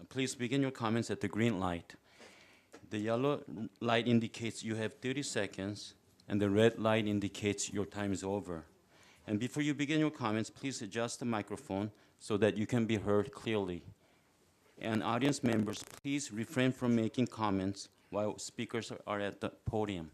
Please begin your comments at the green light. The yellow light indicates you have 30 seconds, and the red light indicates your time is over. And before you begin your comments, please adjust the microphone so that you can be heard clearly. And audience members, please refrain from making comments while speakers are at the podium.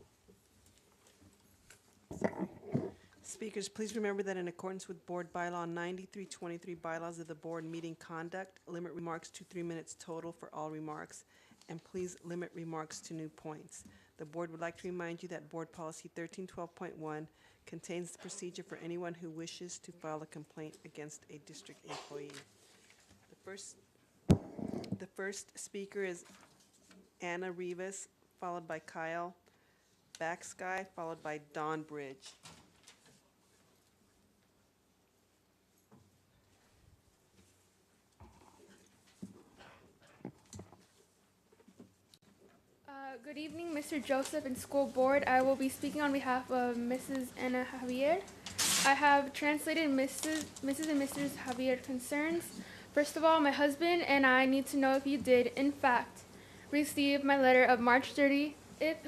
Speakers, please remember that in accordance with Board Bylaw 9323, Bylaws of the Board Meeting Conduct, limit remarks to 3 minutes total for all remarks, and please limit remarks to new points. The board would like to remind you that Board Policy 1312.1 contains the procedure for anyone who wishes to file a complaint against a district employee. The first speaker is Anna Rivas, followed by Kyle Backsky, followed by Don Bridge. Good evening, Mr. Joseph and school board. I will be speaking on behalf of Mrs. Ana Javier. I have translated Mrs. and Mrs. Javier concerns. First of all, my husband and I need to know if you did, in fact, receive my letter of March 30,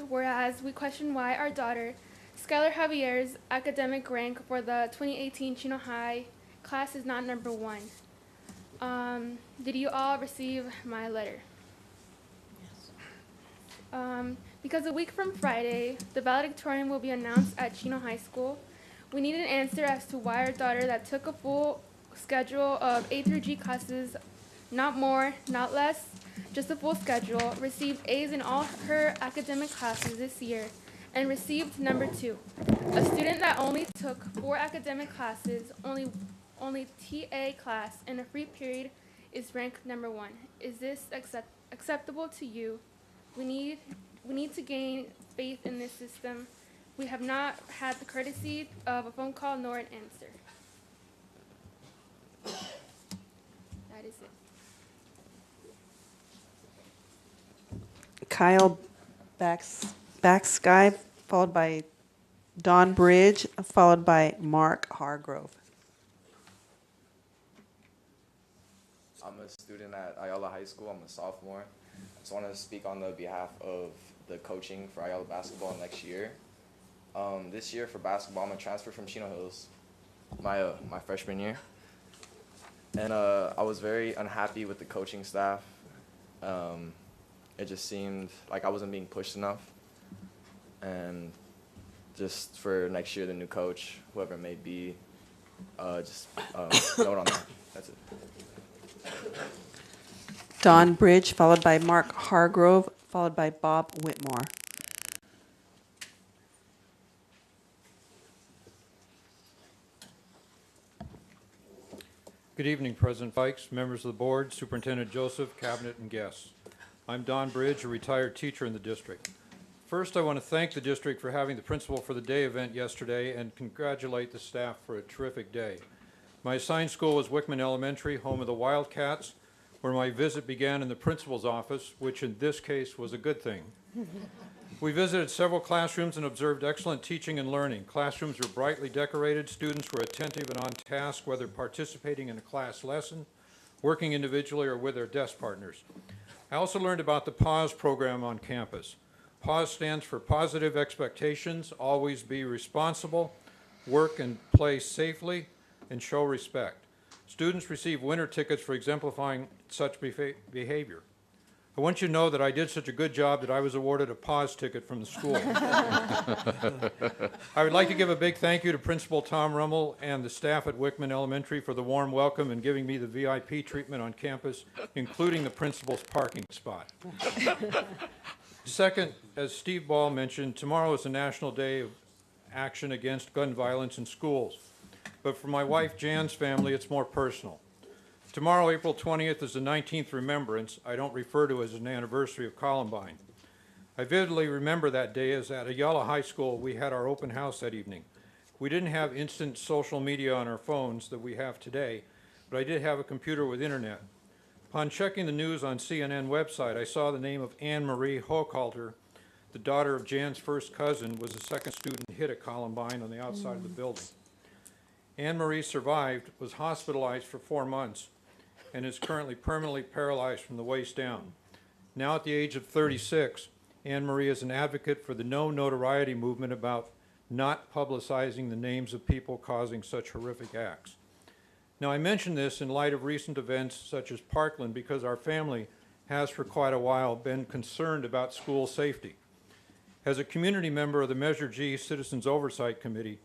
whereas we question why our daughter, Skylar Javier's academic rank for the 2018 Chino High class is not number 1. Did you all receive my letter? Yes. Because a week from Friday, the valedictorian will be announced at Chino High School. We need an answer as to why our daughter that took a full schedule of A through G classes, not more, not less, just a full schedule, received A's in all her academic classes this year and received number 2. A student that only took 4 academic classes, only TA class, and a free period is ranked number 1. Is this acceptable to you? We need to gain faith in this system. We have not had the courtesy of a phone call nor an answer. That is it. Kyle Backsky, followed by Don Bridge, followed by Mark Hargrove. I'm a student at Ayala High School. I'm a sophomore. I just want to speak on the behalf of the coaching for Ayala basketball next year. This year for basketball, I'm a transfer from Chino Hills, my freshman year. And I was very unhappy with the coaching staff. It just seemed like I wasn't being pushed enough. And just for next year, the new coach, whoever it may be, just note on that. That's it. Don Bridge, followed by Mark Hargrove, followed by Bob Whitmore. Good evening, President Fikes, members of the board, Superintendent Joseph, cabinet, and guests. I'm Don Bridge, a retired teacher in the district. First, I want to thank the district for having the Principal for the Day event yesterday and congratulate the staff for a terrific day. My assigned school was Wickman Elementary, home of the Wildcats, where my visit began in the principal's office, which in this case was a good thing. We visited several classrooms and observed excellent teaching and learning. Classrooms were brightly decorated, students were attentive and on task, whether participating in a class lesson, working individually, or with their desk partners. I also learned about the PAUSE program on campus. PAUSE stands for Positive Expectations, Always Be Responsible, Work and Play Safely, and Show Respect. Students receive winter tickets for exemplifying such behavior. I want you to know that I did such a good job that I was awarded a PAUSE ticket from the school. I would like to give a big thank you to Principal Tom Rummel and the staff at Wickman Elementary for the warm welcome and giving me the VIP treatment on campus, including the principal's parking spot. Second, as Steve Ball mentioned, tomorrow is a National Day of Action Against Gun Violence in Schools. But for my wife Jan's family, it's more personal. Tomorrow, April 20th, is the 19th remembrance. I don't refer to as an anniversary of Columbine. I vividly remember that day as at Ayala High School, we had our open house that evening. We didn't have instant social media on our phones that we have today, but I did have a computer with internet. Upon checking the news on CNN website, I saw the name of Anne Marie Hochhalter, the daughter of Jan's first cousin, was the second student hit at Columbine on the outside of the building. Anne Marie survived, was hospitalized for 4 months, and is currently permanently paralyzed from the waist down. Now at the age of 36, Anne Marie is an advocate for the no notoriety movement about not publicizing the names of people causing such horrific acts. Now I mention this in light of recent events such as Parkland because our family has for quite a while been concerned about school safety. As a community member of the Measure G Citizens Oversight Committee,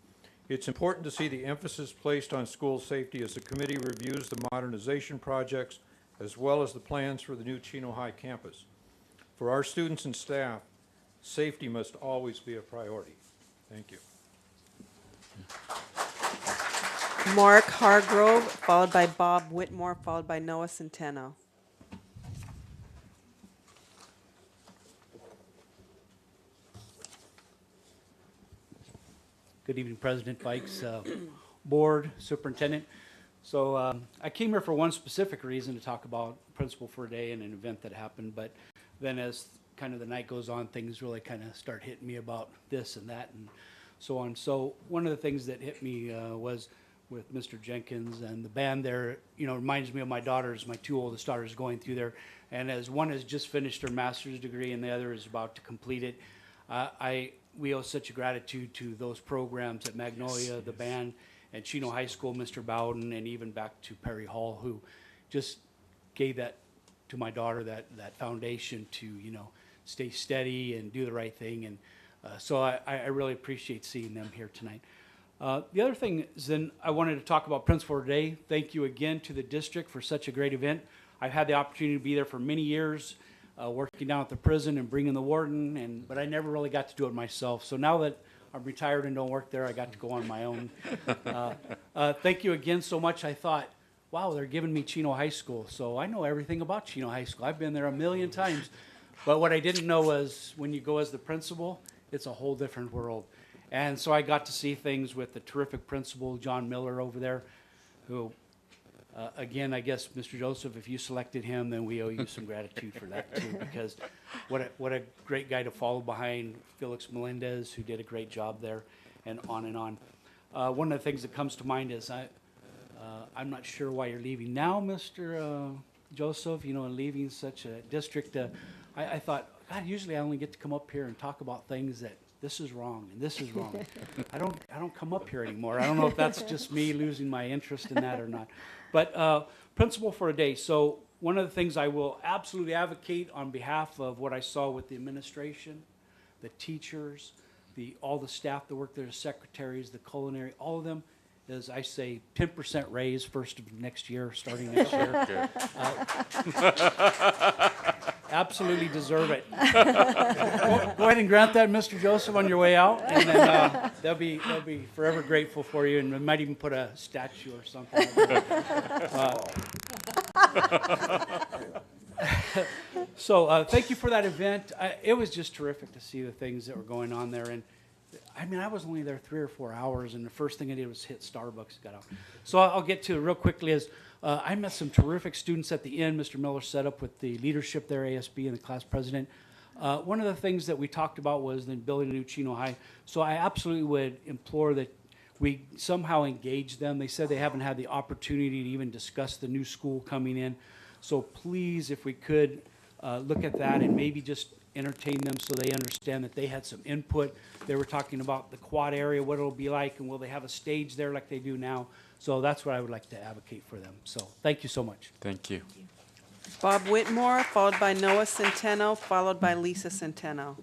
it's important to see the emphasis placed on school safety as the committee reviews the modernization projects as well as the plans for the new Chino High campus. For our students and staff, safety must always be a priority. Thank you. Mark Hargrove, followed by Bob Whitmore, followed by Noah Centeno. Good evening, President Fikes, board, superintendent. So I came here for one specific reason to talk about Principal for a Day and an event that happened, but then as kind of the night goes on, things really kind of start hitting me about this and that and so on. So one of the things that hit me was with Mr. Jenkins and the band there, you know, reminds me of my daughters, my 2 oldest daughters going through there And as one has just finished her master's degree and the other is about to complete it, we owe such a gratitude to those programs at Magnolia, the band, and Chino High School, Mr. Bowden, and even back to Perry Hall, who just gave that to my daughter, that foundation to, stay steady and do the right thing. And so I really appreciate seeing them here tonight. The other thing is then I wanted to talk about Principal Today. Thank you again to the district for such a great event. I've had the opportunity to be there for many years, working down at the prison and bringing the warden, but I never really got to do it myself. So now that I'm retired and don't work there, I got to go on my own. Thank you again so much. I thought, wow, they're giving me Chino High School, so I know everything about Chino High School. I've been there a million times. But what I didn't know was when you go as the principal, it's a whole different world. And so I got to see things with the terrific principal, John Miller, over there, who, again, I guess, Mr. Joseph, if you selected him, then we owe you some gratitude for that, too, because what a great guy to follow behind Felix Melendez, who did a great job there, and on and on. One of the things that comes to mind is I'm not sure why you're leaving now, Mr. Joseph, and leaving such a district. I thought, God, usually I only get to come up here and talk about things that this is wrong and this is wrong. I don't come up here anymore. I don't know if that's just me losing my interest in that or not. But Principal for a Day. So one of the things I will absolutely advocate on behalf of what I saw with the administration, the teachers, all the staff that work there, the secretaries, the culinary, all of them, is I say 10% raise first of next year, starting next year. Absolutely deserve it. Go ahead and grant that, Mr. Joseph, on your way out, and then they'll be forever grateful for you, and we might even put a statue or something. So thank you for that event. It was just terrific to see the things that were going on there, and I mean, I was only there 3 or 4 hours, and the first thing I did was hit Starbucks, got out. So I'll get to it real quickly. I met some terrific students at the end. Mr. Miller set up with the leadership there, ASB, and the class president. One of the things that we talked about was then building a new Chino High. So I absolutely would implore that we somehow engage them. They said they haven't had the opportunity to even discuss the new school coming in. So please, if we could, look at that and maybe just entertain them so they understand that they had some input. They were talking about the quad area, what it'll be like, and will they have a stage there like they do now? So that's what I would like to advocate for them. So thank you so much. Thank you. Bob Whitmore, followed by Noah Centeno, followed by Lisa Centeno.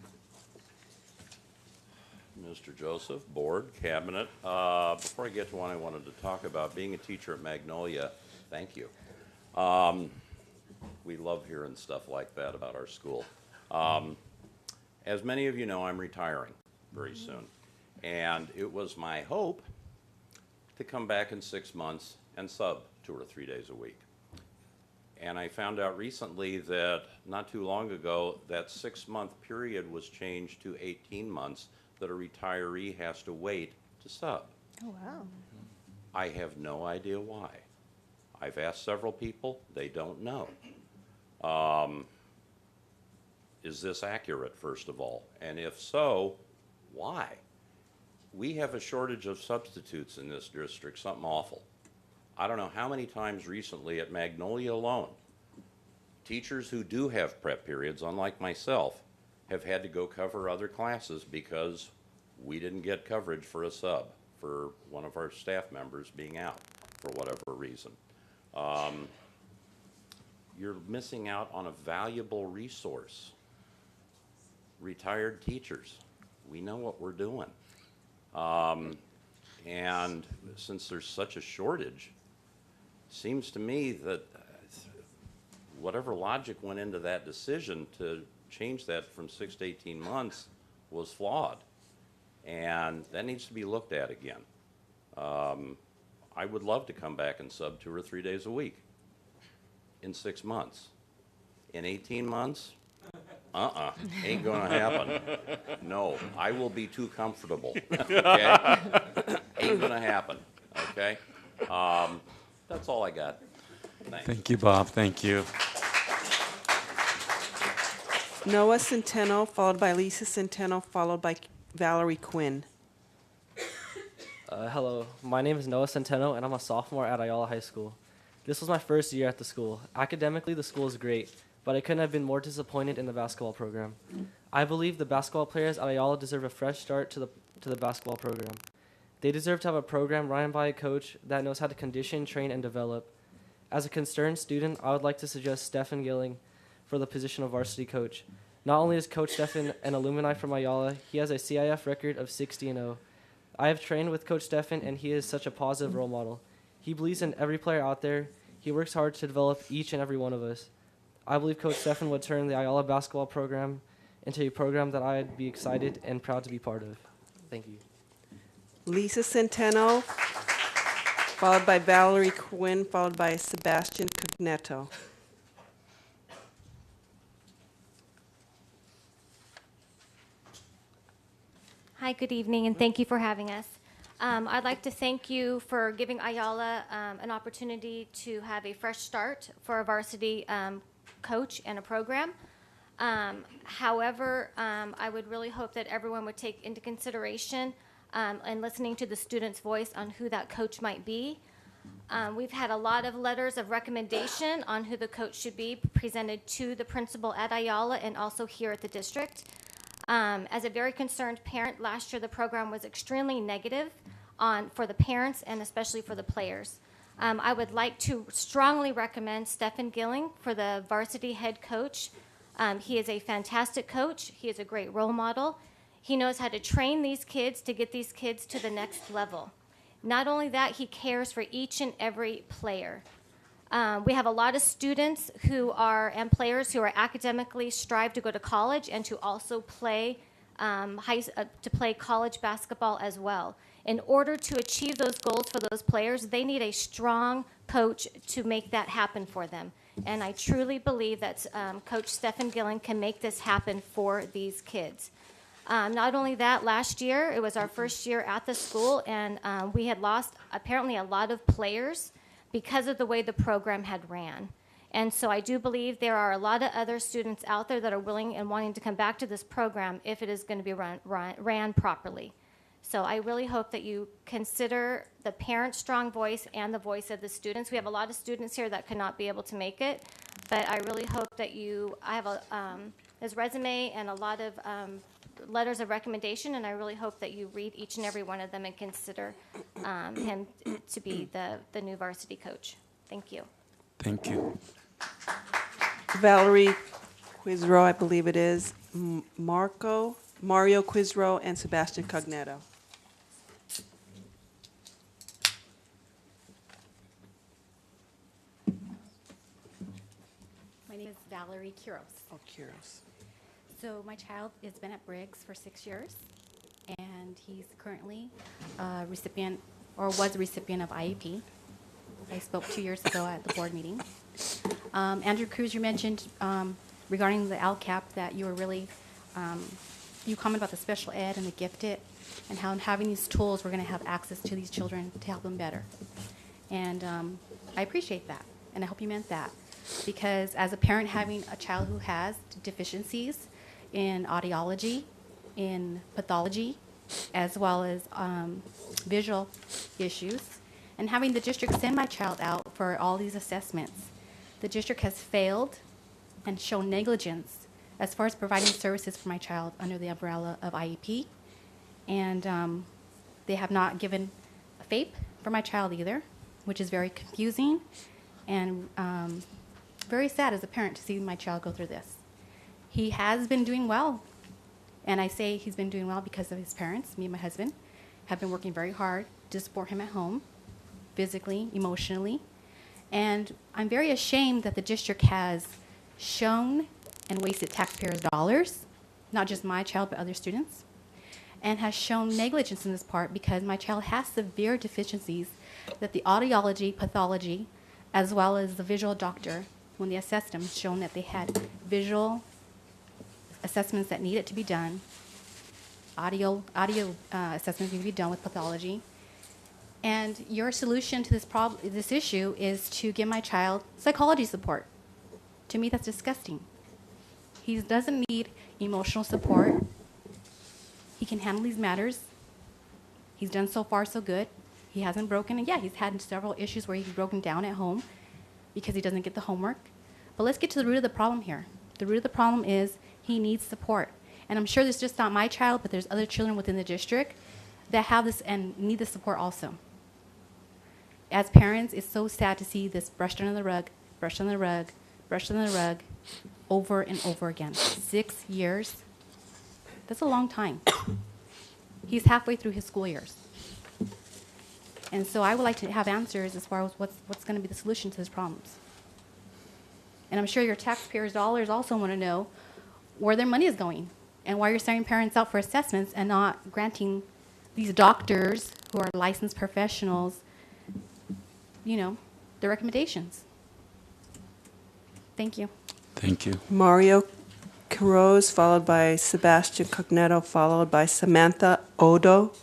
Mr. Joseph, Board, Cabinet. Before I get to one I wanted to talk about, being a teacher at Magnolia, thank you. We love hearing stuff like that about our school. As many of you know, I'm retiring very soon. And it was my hope to come back in 6 months and sub 2 or 3 days a week. And I found out recently that not too long ago, that 6-month period was changed to 18 months that a retiree has to wait to sub. Oh, wow. I have no idea why. I've asked several people, they don't know. Is this accurate, first of all? And if so, why? We have a shortage of substitutes in this district, something awful. I don't know how many times recently at Magnolia alone, teachers who do have prep periods, unlike myself, have had to go cover other classes because we didn't get coverage for a sub, for one of our staff members being out for whatever reason. You're missing out on a valuable resource. Retired teachers, we know what we're doing. And since there's such a shortage, seems to me that whatever logic went into that decision to change that from 6 to 18 months was flawed. And that needs to be looked at again. I would love to come back and sub 2 or 3 days a week in 6 months. In 18 months, ain't gonna happen. No, I will be too comfortable, okay? Ain't gonna happen, okay? That's all I got. Thanks. Thank you, Bob. Thank you. Noah Centeno, followed by Lisa Centeno, followed by Valerie Quinn. Hello, my name is Noah Centeno, and I'm a sophomore at Ayala High School. This was my first year at the school. Academically, the school is great, but I couldn't have been more disappointed in the basketball program. I believe the basketball players at Ayala deserve a fresh start to the basketball program. They deserve to have a program run by a coach that knows how to condition, train, and develop. As a concerned student, I would like to suggest Stephen Gilling for the position of varsity coach. Not only is Coach Stephen an alumni from Ayala, he has a CIF record of 60-0. I have trained with Coach Stephen, and he is such a positive role model. He believes in every player out there. He works hard to develop each and every one of us. I believe Coach Stephen would turn the Ayala basketball program into a program that I'd be excited and proud to be part of. Thank you. Lisa Centeno, followed by Valerie Quinn, followed by Sebastian Cogneto. Hi, good evening, and thank you for having us. I'd like to thank you for giving Ayala an opportunity to have a fresh start for a varsity coach and a program. However, I would really hope that everyone would take into consideration and listening to the student's voice on who that coach might be. We've had a lot of letters of recommendation on who the coach should be presented to the principal at Ayala and also here at the district. As a very concerned parent, last year the program was extremely negative for the parents and especially for the players. I would like to strongly recommend Stephen Gilling for the varsity head coach. He is a fantastic coach. He is a great role model. He knows how to train these kids to get these kids to the next level. Not only that, he cares for each and every player. We have a lot of students and players who are academically strive to go to college and to also play play college basketball as well. In order to achieve those goals for those players, they need a strong coach to make that happen for them. And I truly believe that Coach Stephen Gilling can make this happen for these kids. Not only that, last year, it was our first year at the school, and we had lost apparently a lot of players because of the way the program had ran. And so I do believe there are a lot of other students out there that are willing and wanting to come back to this program if it is going to be ran properly. So I really hope that you consider the parent's strong voice and the voice of the students. We have a lot of students here that could not be able to make it, but I really hope that I have his resume and a lot of letters of recommendation, and I really hope that you read each and every one of them and consider him to be the new varsity coach. Thank you. Thank you. Valerie Quizrow, I believe it is, Mario Quizrow, and Sebastian Cogneto. My name is Valerie Quiros. Oh, Quiros. So my child has been at Briggs for 6 years, and he's currently a recipient, or was a recipient of IEP. I spoke 2 years ago at the board meeting. Andrew Cruz, you mentioned regarding the LCAP that you were really, you commented about the special ed and the gifted, and how having these tools, we're going to have access to these children to help them better. And I appreciate that, and I hope you meant that. Because as a parent having a child who has deficiencies in audiology, in pathology, as well as visual issues, and having the district send my child out for all these assessments, the district has failed and shown negligence as far as providing services for my child under the umbrella of IEP. And they have not given a FAPE for my child either, which is very confusing and very sad as a parent to see my child go through this. He has been doing well, and I say he's been doing well because of his parents. Me and my husband have been working very hard to support him at home, physically, emotionally, and I'm very ashamed that the district has shown and wasted taxpayers' dollars, not just my child but other students, and has shown negligence in this part because my child has severe deficiencies that the audiology, pathology, as well as the visual doctor, when they assessed them, shown that they had visual assessments that needed to be done, audio assessments need to be done with pathology. And your solution to this issue is to give my child psychology support. To me, that's disgusting. He doesn't need emotional support. He can handle these matters. He's done so far so good. He hasn't broken, and yeah, he's had several issues where he's broken down at home because he doesn't get the homework. But let's get to the root of the problem here. The root of the problem is he needs support. And I'm sure there's just not my child, but there's other children within the district that have this and need the support also. As parents, it's so sad to see this brushed under the rug, brushed under the rug, brushed under the rug, over and over again. 6 years, that's a long time. He's halfway through his school years. And so I would like to have answers as far as what's going to be the solution to his problems. And I'm sure your taxpayers' dollars also want to know where their money is going and why you're sending parents out for assessments and not granting these doctors who are licensed professionals, you know, their recommendations. Thank you. Thank you. Mario Quiroz, followed by Sebastian Cognetto, followed by Samantha Odo.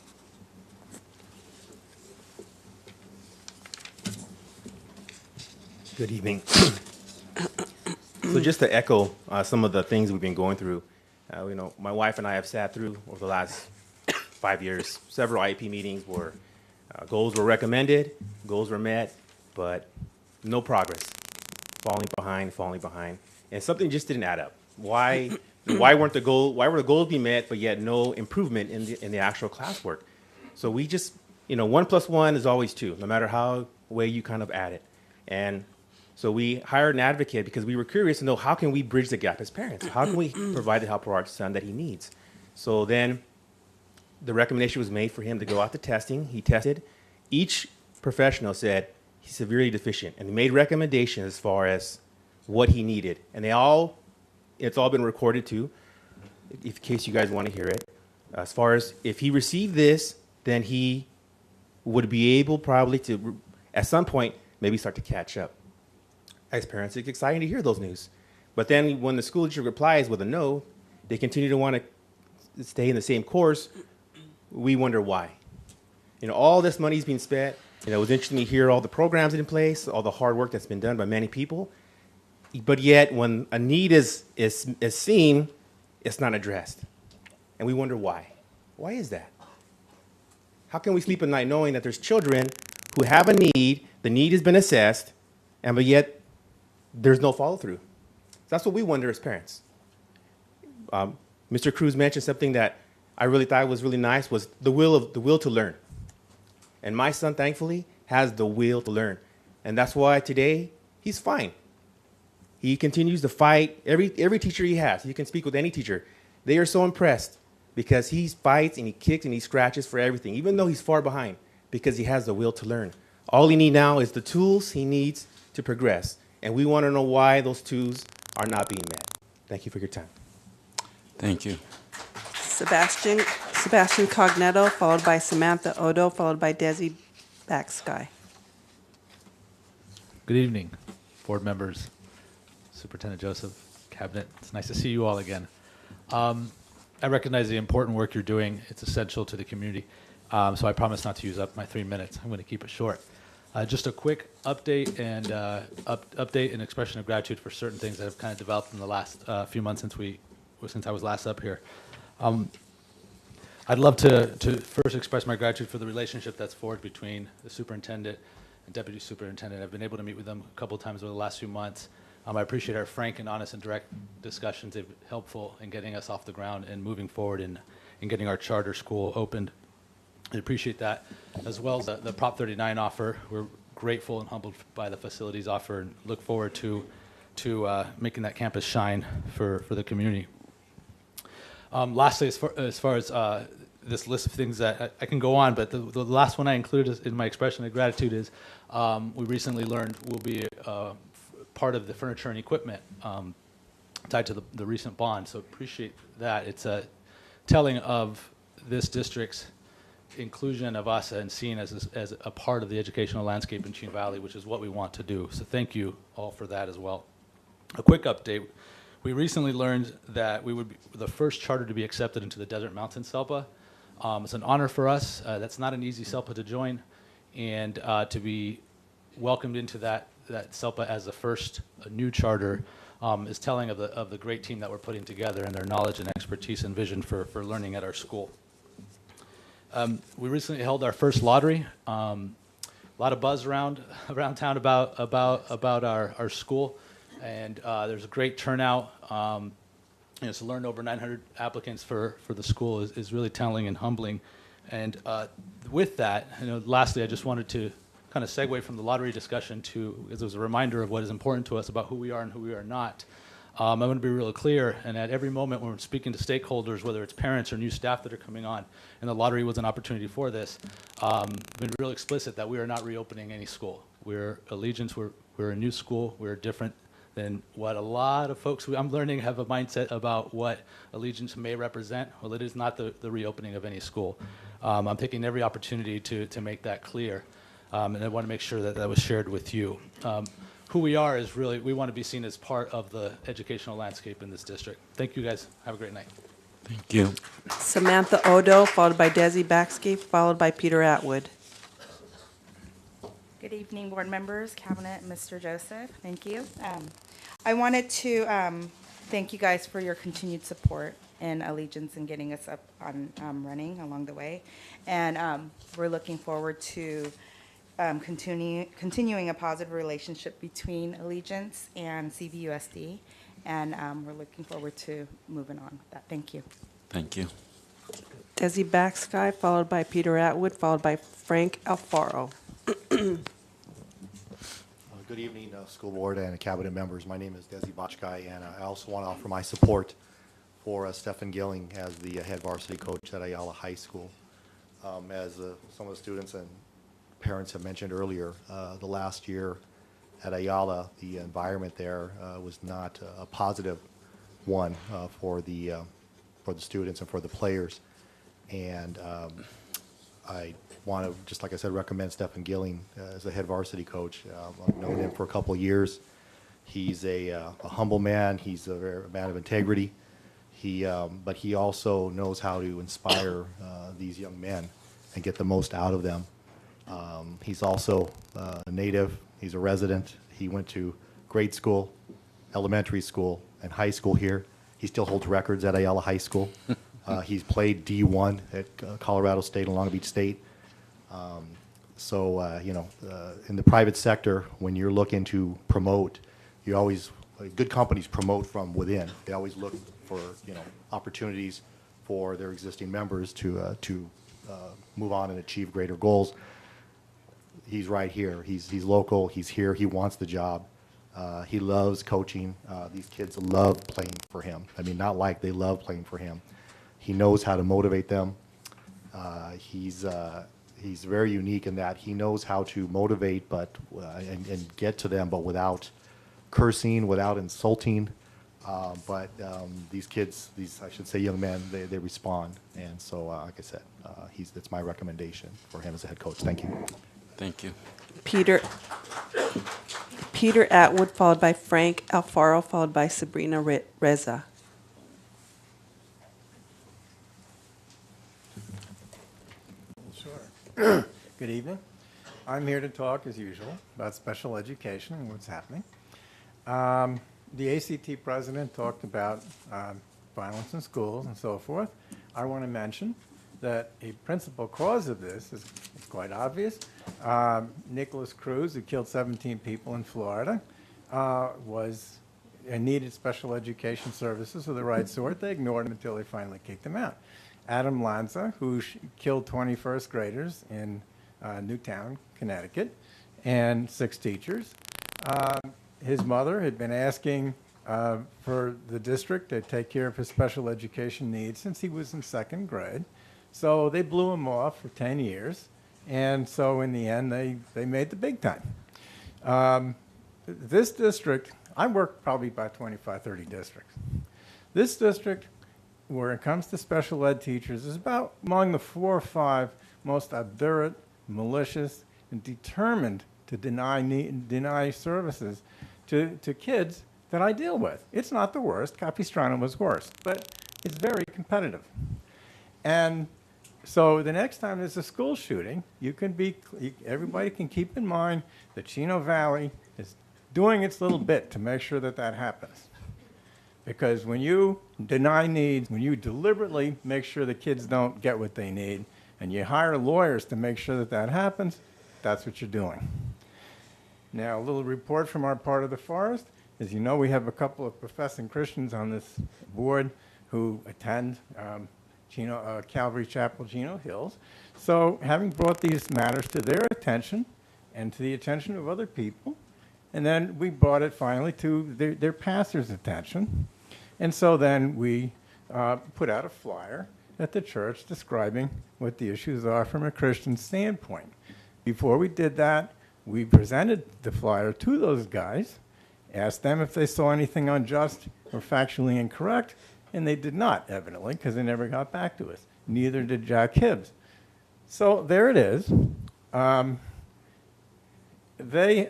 Good evening. So just to echo some of the things we've been going through, you know, my wife and I have sat through over the last 5 years several IEP meetings where goals were recommended, goals were met, but no progress, falling behind, and something just didn't add up. Why were the goals being met, but yet no improvement in the actual classwork? So we just, you know, 1 + 1 is always 2, no matter how way you kind of add it. And so we hired an advocate because we were curious to know how can we bridge the gap as parents? How can we provide the help for our son that he needs? So then the recommendation was made for him to go out to testing. He tested. Each professional said he's severely deficient, and they made recommendations as far as what he needed. And it's all been recorded too, in case you guys want to hear it. As far as if he received this, then he would be able probably to, at some point, maybe start to catch up. As parents, it's exciting to hear those news. But then when the school district replies with a no, they continue to want to stay in the same course. We wonder why. You know, all this money's being spent. You know, it was interesting to hear all the programs in place, all the hard work that's been done by many people. But yet, when a need is seen, it's not addressed. And we wonder why. Why is that? How can we sleep at night knowing that there's children who have a need, the need has been assessed, and but yet there's no follow-through? That's what we wonder as parents. Mr. Cruz mentioned something that I really thought was really nice, was the will to learn. And my son, thankfully, has the will to learn. And that's why today he's fine. He continues to fight. Every teacher he has, you can speak with any teacher. They are so impressed because he fights and he kicks and he scratches for everything, even though he's far behind, because he has the will to learn. All he needs now is the tools he needs to progress. And we want to know why those tools are not being met. Thank you for your time. Thank you. Sebastian Cognetto, followed by Samantha Odo, followed by Desi Backsky. Good evening, board members, Superintendent Joseph, Cabinet. It's nice to see you all again. I recognize the important work you're doing. It's essential to the community. So I promise not to use up my 3 minutes. I'm going to keep it short. Just a quick update and expression of gratitude for certain things that have kind of developed in the last few months since I was last up here. I'd love to first express my gratitude for the relationship that's forged between the superintendent and deputy superintendent. I've been able to meet with them a couple of times over the last few months. I appreciate our frank and honest and direct discussions. They've been helpful in getting us off the ground and moving forward in getting our charter school opened. I appreciate that, as well as the Prop 39 offer. We're grateful and humbled by the facilities offer and look forward to making that campus shine for the community. Lastly, as far as this list of things that I can go on, but the last one I included in my expression of gratitude is we recently learned we'll be part of the furniture and equipment tied to the recent bond, so appreciate that. It's a telling of this district's inclusion of us and seen as a part of the educational landscape in Chino Valley, which is what we want to do. So thank you all for that as well. A quick update. We recently learned that we would be the first charter to be accepted into the Desert Mountain SELPA. It's an honor for us. That's not an easy SELPA to join, and to be welcomed into that SELPA as the first new charter is telling of the great team that we're putting together and their knowledge and expertise and vision for learning at our school. We recently held our first lottery. A lot of buzz around town about our school. And there's a great turnout. To learn over 900 applicants for the school is really telling and humbling. And with that, lastly, I just wanted to kind of segue from the lottery discussion to, as a reminder of what is important to us about who we are and who we are not. I'm going to be real clear, and at every moment when we're speaking to stakeholders, whether it's parents or new staff that are coming on, and the lottery was an opportunity for this, been real explicit that we are not reopening any school. We're Allegiance, we're a new school, we're different than what a lot of folks I'm learning have a mindset about what Allegiance may represent. Well, it is not the reopening of any school. I'm taking every opportunity to make that clear, and I want to make sure that that was shared with you. Who we are is really, we want to be seen as part of the educational landscape in this district. Thank you guys. Have a great night. Thank you. Samantha Odo, followed by Desi Baxke, followed by Peter Atwood. Good evening, board members, cabinet, Mr. Joseph. Thank you. I wanted to thank you guys for your continued support in Allegiance and getting us up on running along the way. And we're looking forward to continuing a positive relationship between Allegiance and CVUSD. And we're looking forward to moving on with that. Thank you. Thank you. Desi Baxke, followed by Peter Atwood, followed by Frank Alfaro. Good evening, school board and cabinet members. My name is Desi Baxke, and I also want to offer my support for Stephen Gilling as the head varsity coach at Ayala High School. As some of the students and parents have mentioned earlier, the last year at Ayala, the environment there was not a positive one for the students and for the players. And I want to, just like I said, recommend Stephen Gilling as the head varsity coach. I've known him for a couple of years. He's a humble man. He's a man of integrity. But he also knows how to inspire these young men and get the most out of them. He's also a native. He's a resident. He went to grade school, elementary school, and high school here. He still holds records at Ayala High School. He's played D1 at Colorado State and Long Beach State. In the private sector, when you're looking to promote, you always, good companies promote from within. They always look for, opportunities for their existing members to move on and achieve greater goals. He's right here. He's local. He's here. He wants the job. He loves coaching. These kids love playing for him. I mean, not like, they love playing for him. He knows how to motivate them. He's very unique in that he knows how to motivate and get to them, but without cursing, without insulting. These kids, I should say young men, they respond. And so, like I said, that's my recommendation for him as a head coach. Thank you. Thank you. Peter Atwood, followed by Frank Alfaro, followed by Sabrina Reza. Sure. Good evening. I'm here to talk, as usual, about special education and what's happening. The ACT president talked about violence in schools and so forth. I want to mention that a principal cause of this is quite obvious. Nicholas Cruz, who killed 17 people in Florida, needed special education services of the right sort. They ignored him until they finally kicked him out. Adam Lanza, who killed 20 first graders in Newtown, Connecticut, and 6 teachers. His mother had been asking for the district to take care of his special education needs since he was in 2nd grade. So they blew him off for 10 years. And so in the end, they made the big time. This district, I work probably about 25, 30 districts. This district, where it comes to special ed teachers, is about among the 4 or 5 most obdurate, malicious, and determined to deny services to kids that I deal with. It's not the worst. Capistrano was worse, but it's very competitive. And so the next time there's a school shooting, everybody can keep in mind that Chino Valley is doing its little bit to make sure that that happens. Because when you deny needs, when you deliberately make sure the kids don't get what they need, and you hire lawyers to make sure that that happens, that's what you're doing. Now, a little report from our part of the forest. As you know, we have a couple of professing Christians on this board who attend Chino, Calvary Chapel, Chino Hills. So having brought these matters to their attention and to the attention of other people, and then we brought it finally to their pastor's attention. And so then we put out a flyer at the church describing what the issues are from a Christian standpoint. Before we did that, we presented the flyer to those guys, asked them if they saw anything unjust or factually incorrect, and they did not, evidently, because they never got back to us. Neither did Jack Hibbs. So there it is. They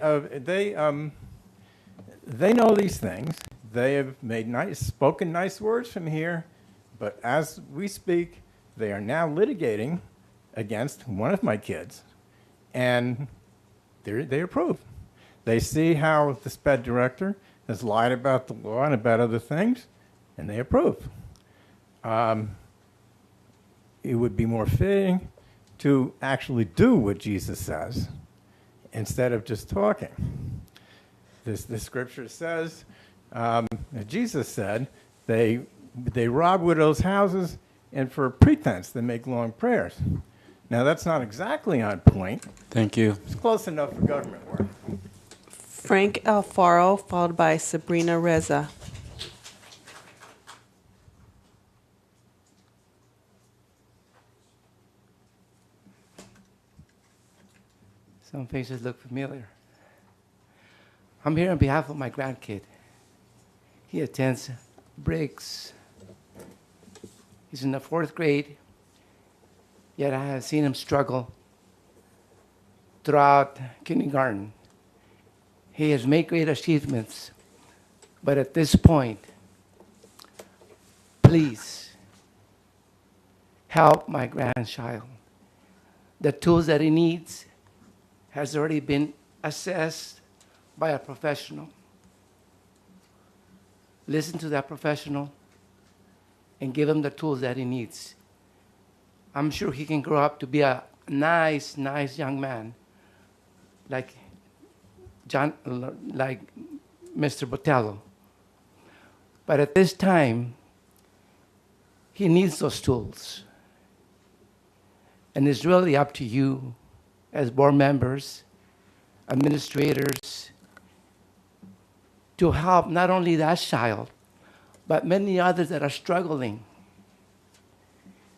know these things. They have made spoken nice words from here, but as we speak, they are now litigating against one of my kids, and they approve. They see how the SPED director has lied about the law and about other things, and they approve. It would be more fitting to actually do what Jesus says instead of just talking. The scripture says, Jesus said, they rob widows' houses, and for pretense they make long prayers. Now that's not exactly on point. Thank you. It's close enough for government work. Frank Alfaro, followed by Sabrina Reza. Some faces look familiar. I'm here on behalf of my grandkid. He attends Briggs. He's in the 4th grade, yet I have seen him struggle throughout kindergarten. He has made great achievements, but at this point, please help my grandchild. The tools that he needs has already been assessed by a professional. Listen to that professional and give him the tools that he needs. I'm sure he can grow up to be a nice young man like Mr. Botello. But at this time, he needs those tools. And it's really up to you as board members, administrators, to help not only that child, but many others that are struggling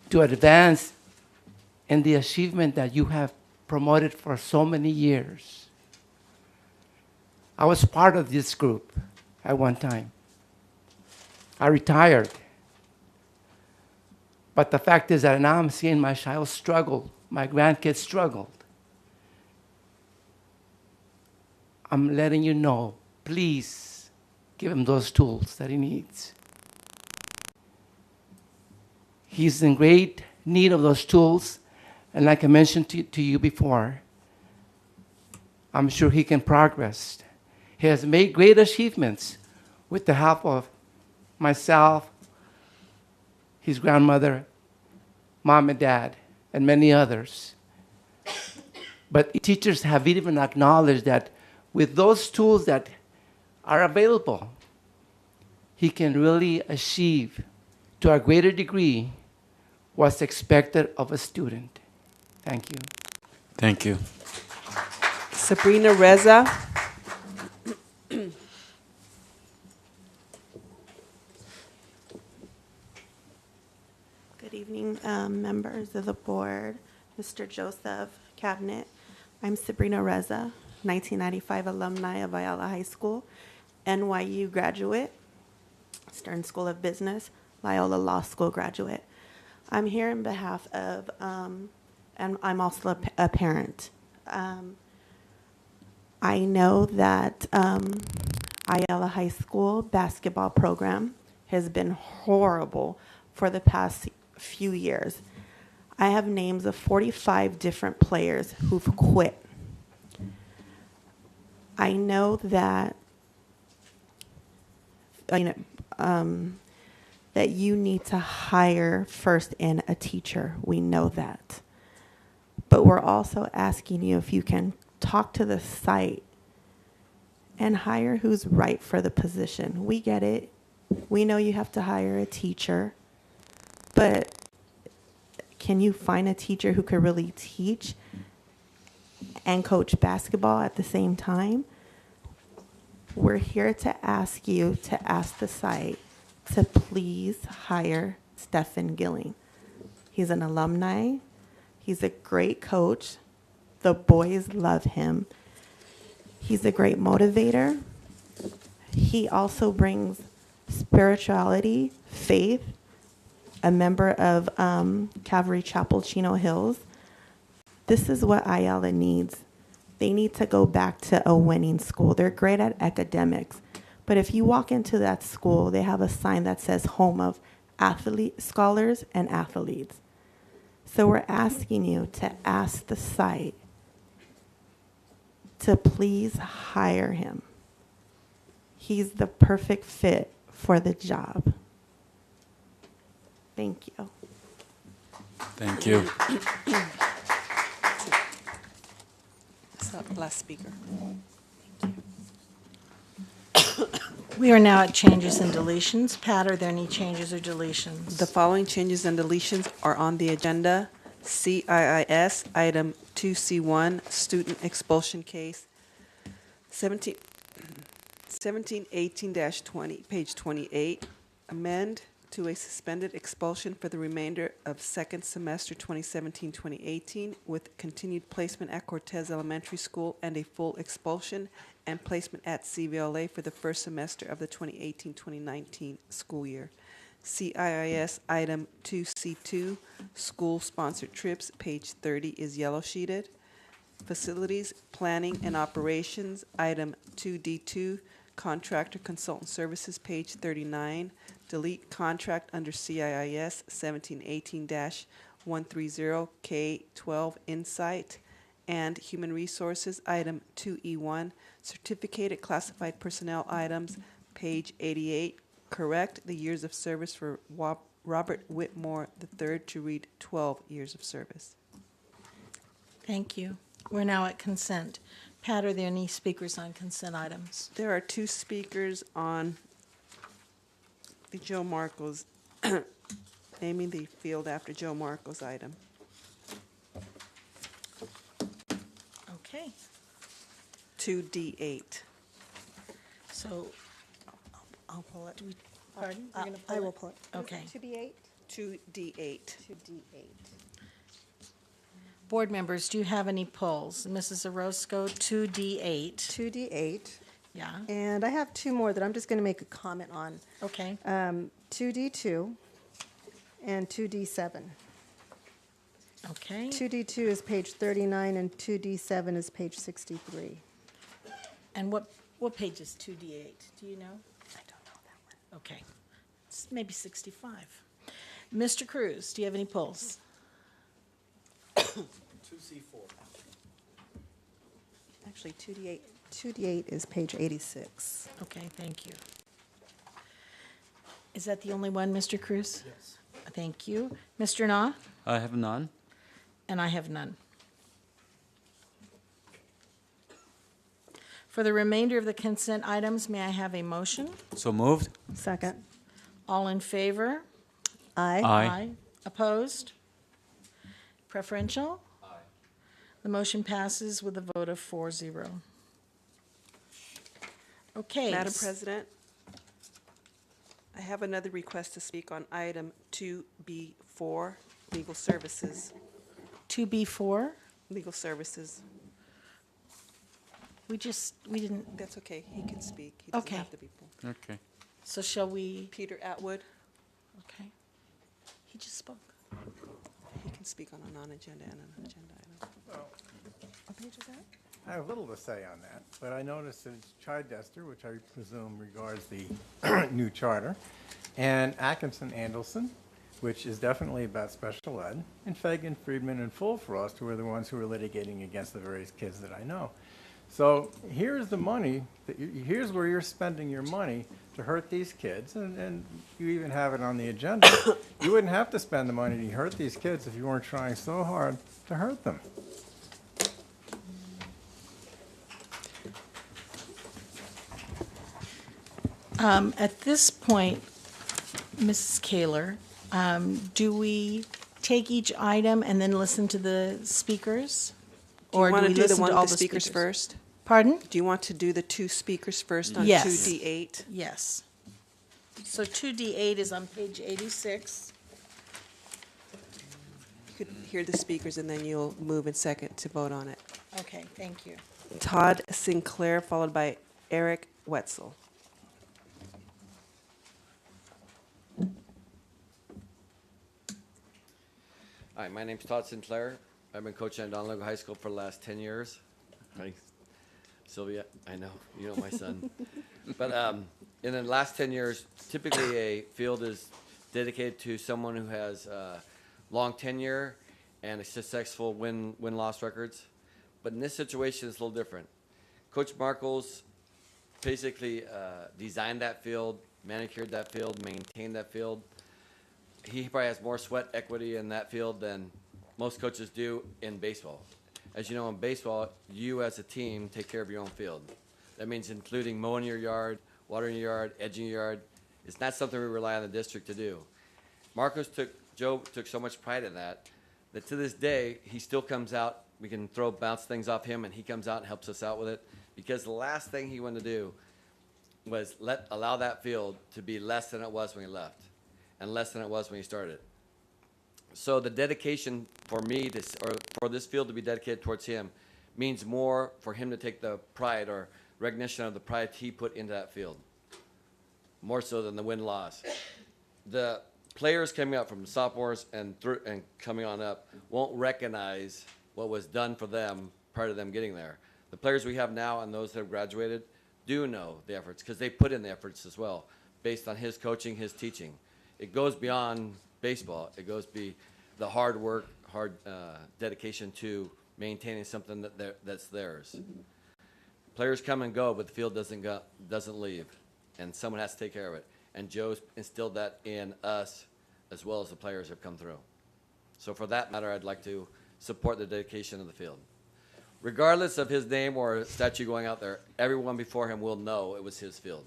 to advance in the achievement that you have promoted for so many years. I was part of this group at one time. I retired. But the fact is that now I'm seeing my child struggle, my grandkids struggled. I'm letting you know, please give him those tools that he needs. He's in great need of those tools, and like I mentioned to you before, I'm sure he can progress. He has made great achievements with the help of myself, his grandmother, mom and dad, and many others. But teachers have even acknowledged that with those tools that are available, he can really achieve to a greater degree what's expected of a student. Thank you. Thank you. Sabrina Reza. Good evening, members of the board, Mr. Joseph, Cabinet. I'm Sabrina Reza, 1995 alumni of Ayala High School, NYU graduate, Stern School of Business, Loyola Law School graduate. I'm here on behalf of, and I'm also a parent. I know that Ayala High School basketball program has been horrible for the past few years. I have names of 45 different players who've quit. I know that that you need to hire first in a teacher. We know that. But we're also asking you if you can talk to the site and hire who's right for the position. We get it. We know you have to hire a teacher, but can you find a teacher who could really teach and coach basketball at the same time? We're here to ask you to ask the site to please hire Stephen Gilling. He's an alumni. He's a great coach. The boys love him. He's a great motivator. He also brings spirituality, faith, a member of Calvary Chapel, Chino Hills. This is what Ayala needs. They need to go back to a winning school. They're great at academics. But if you walk into that school, they have a sign that says home of scholars and athletes. So we're asking you to ask the site to please hire him. He's the perfect fit for the job. Thank you. Thank you. Last speaker. We are now at changes and deletions. Pat, are there any changes or deletions? The following changes and deletions are on the agenda. CIIS Item 2C1, Student Expulsion Case, 1718-20, page 28. Amend to a suspended expulsion for the remainder of second semester 2017-2018 with continued placement at Cortez Elementary School and a full expulsion and placement at CVLA for the first semester of the 2018-2019 school year. CIIS Item 2C2, School-Sponsored Trips, page 30 is yellow sheeted. Facilities, Planning and Operations, Item 2D2, Contractor Consultant Services, page 39. Delete contract under CIIS 1718-130 K-12 Insight. And Human Resources, Item 2E1, Certificated Classified Personnel Items, page 88. Correct the years of service for Robert Whitmore III to read 12 years of service. Thank you. We're now at consent. Pat, are there any speakers on consent items? There are two speakers on the Joe Marcos, naming the field after Joe Marcos item. Okay. 2D8. So, I'll pull it. Pardon? I will pull it. Okay. 2D8? 2D8. 2D8. Board members, do you have any polls? Mrs. Orozco, 2D8. 2D8. Yeah. And I have two more that I'm just going to make a comment on. Okay. 2D2 and 2D7. Okay. 2D2 is page 39 and 2D7 is page 63. And what page is 2D8? Do you know? I don't know that one. Okay. It's maybe 65. Mr. Cruz, do you have any polls? 2C4. Actually, 2D8 is page 86. Okay, thank you. Is that the only one, Mr. Cruz? Yes. Thank you. Mr. Na? I have none. And I have none. For the remainder of the consent items, may I have a motion? So moved. Second. All in favor? Aye. Aye. Opposed? Preferential? Aye. The motion passes with a vote of 4-0. Okay. Madam President, I have another request to speak on item 2B4, Legal Services. 2B4? Legal Services. We didn't. That's okay, he can speak. He doesn't Okay. have to be pulled. Okay. So shall we? Peter Atwood, Okay. He just spoke. he can speak on a non-agenda and an agenda item. What page is that? I have little to say on that, but I noticed it's Chidester, which I presume regards the new charter, and Atkinson Andelson, which is definitely about special ed, and Fagan, Friedman, and Fulfrost, who are the ones who are litigating against the various kids that I know. So here's the money, here's where you're spending your money to hurt these kids, and you even have it on the agenda. You wouldn't have to spend the money to hurt these kids if you weren't trying so hard to hurt them. At this point, Mrs. Kaler, do we take each item and then listen to the speakers? Do you want to we do the listen one to with all the speakers first? Pardon? Do you want to do the two speakers first on Yes. 2D8? Yes. So 2D8 is on page 86. You could hear the speakers and then you'll move in second to vote on it. Okay, thank you. Todd Sinclair, followed by Eric Wetzel. Hi, my name's Todd Sinclair. I've been coaching at Don Lugo High School for the last 10 years. Hi, Sylvia, I know, you know my son. But in the last 10 years, typically a field is dedicated to someone who has long tenure and a successful win-loss records. But in this situation, it's a little different. Coach Marcos basically designed that field, manicured that field, maintained that field. He probably has more sweat equity in that field than most coaches do in baseball. As you know, in baseball, you as a team take care of your own field. That means including mowing your yard, watering your yard, edging your yard. It's not something we rely on the district to do. Joe took so much pride in that to this day, he still comes out. We can bounce things off him, and he comes out and helps us out with it. Because the last thing he wanted to do was allow that field to be less than it was when he left, and less than it was when he started. So the dedication for me or for this field to be dedicated towards him means more for him to take the pride or recognition of the pride he put into that field, more so than the win-loss. The players coming up from sophomores and coming on up won't recognize what was done for them prior to them getting there. The players we have now and those that have graduated do know the efforts because they put in the efforts as well based on his coaching, his teaching. It goes beyond baseball. It goes the hard work, dedication to maintaining something that's theirs. Players come and go, but the field doesn't leave, and someone has to take care of it. And Joe's instilled that in us as well as the players have come through. So for that matter, I'd like to support the dedication of the field. Regardless of his name or a statue going out there, everyone before him will know it was his field.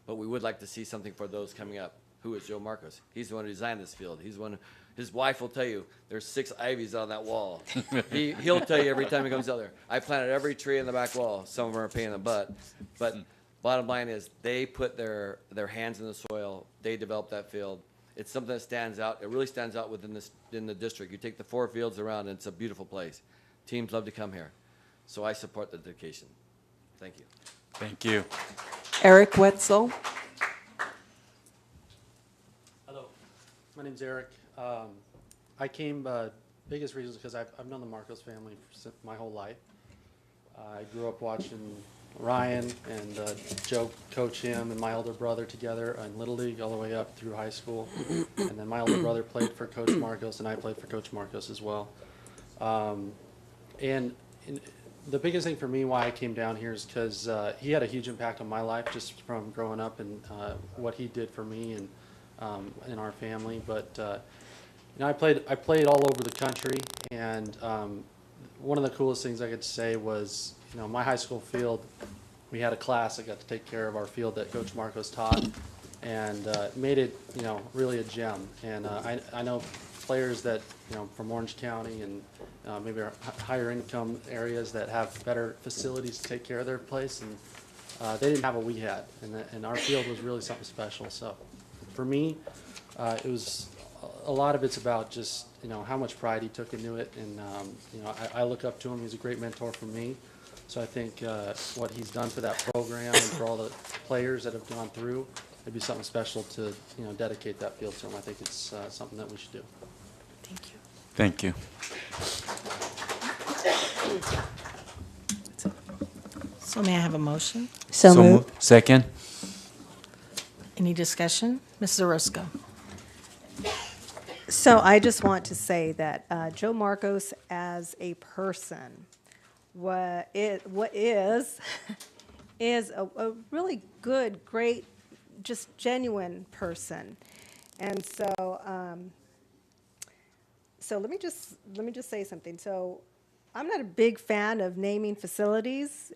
But we would like to see something for those coming up. Who is Joe Marcos? He's the one who designed this field. His wife will tell you there's 6 ivies on that wall. He'll tell you every time he comes out there. I planted every tree in the back wall. Some of them are a pain in the butt. But bottom line is they put their hands in the soil. They developed that field. It's something that stands out. It really stands out in the district. You take the 4 fields around, and it's a beautiful place. Teams love to come here. So I support the dedication. Thank you. Thank you. Eric Wetzel. Hello, my name's Eric. I came, biggest reason is because I've known the Marcos family my whole life. I grew up watching Ryan and Joe coach him and my older brother together in Little League all the way up through high school. And then my older brother played for Coach Marcos, and I played for Coach Marcos as well. And the biggest thing for me why I came down here is because he had a huge impact on my life just from growing up and what he did for me and in our family. But I played all over the country, and one of the coolest things I could say was, my high school field, we had a class that got to take care of our field that Coach Marcos taught, and made it, really a gem. And I know players that, from Orange County and maybe our higher income areas that have better facilities to take care of their place, and they didn't have what we had, and our field was really something special. So for me, it was a lot of it's about just how much pride he took into it, and I look up to him. He's a great mentor for me. So I think what he's done for that program and for all the players that have gone through, it'd be something special to dedicate that field to him. I think it's something that we should do. Thank you. So may I have a motion? So moved. Second. Any discussion? Mrs. Orozco. So I just want to say that Joe Marcos as a person is a really good, great, just genuine person. And so let me just say something. So I'm not a big fan of naming facilities.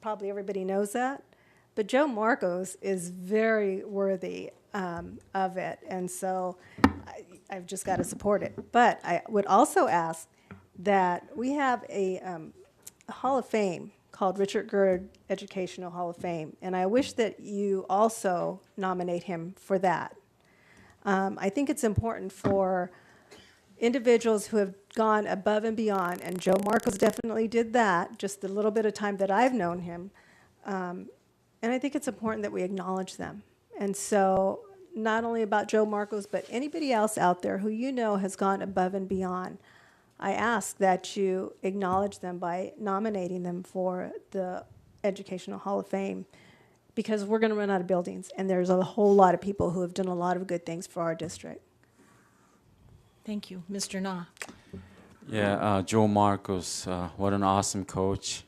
Probably everybody knows that. but Joe Marcos is very worthy of it, and so I've just got to support it. But I would also ask that we have a Hall of Fame called Richard Gerd Educational Hall of Fame, and I wish that you also nominate him for that. I think it's important for individuals who have gone above and beyond, and Joe Marcos definitely did that, just the little bit of time that I've known him. And I think it's important that we acknowledge them. And so not only about Joe Marcos, but anybody else out there who you know has gone above and beyond, I ask that you acknowledge them by nominating them for the Educational Hall of Fame, because we're going to run out of buildings, and there's a whole lot of people who have done a lot of good things for our district. Thank you. Mr. Na. Yeah, Joe Marcos, what an awesome coach.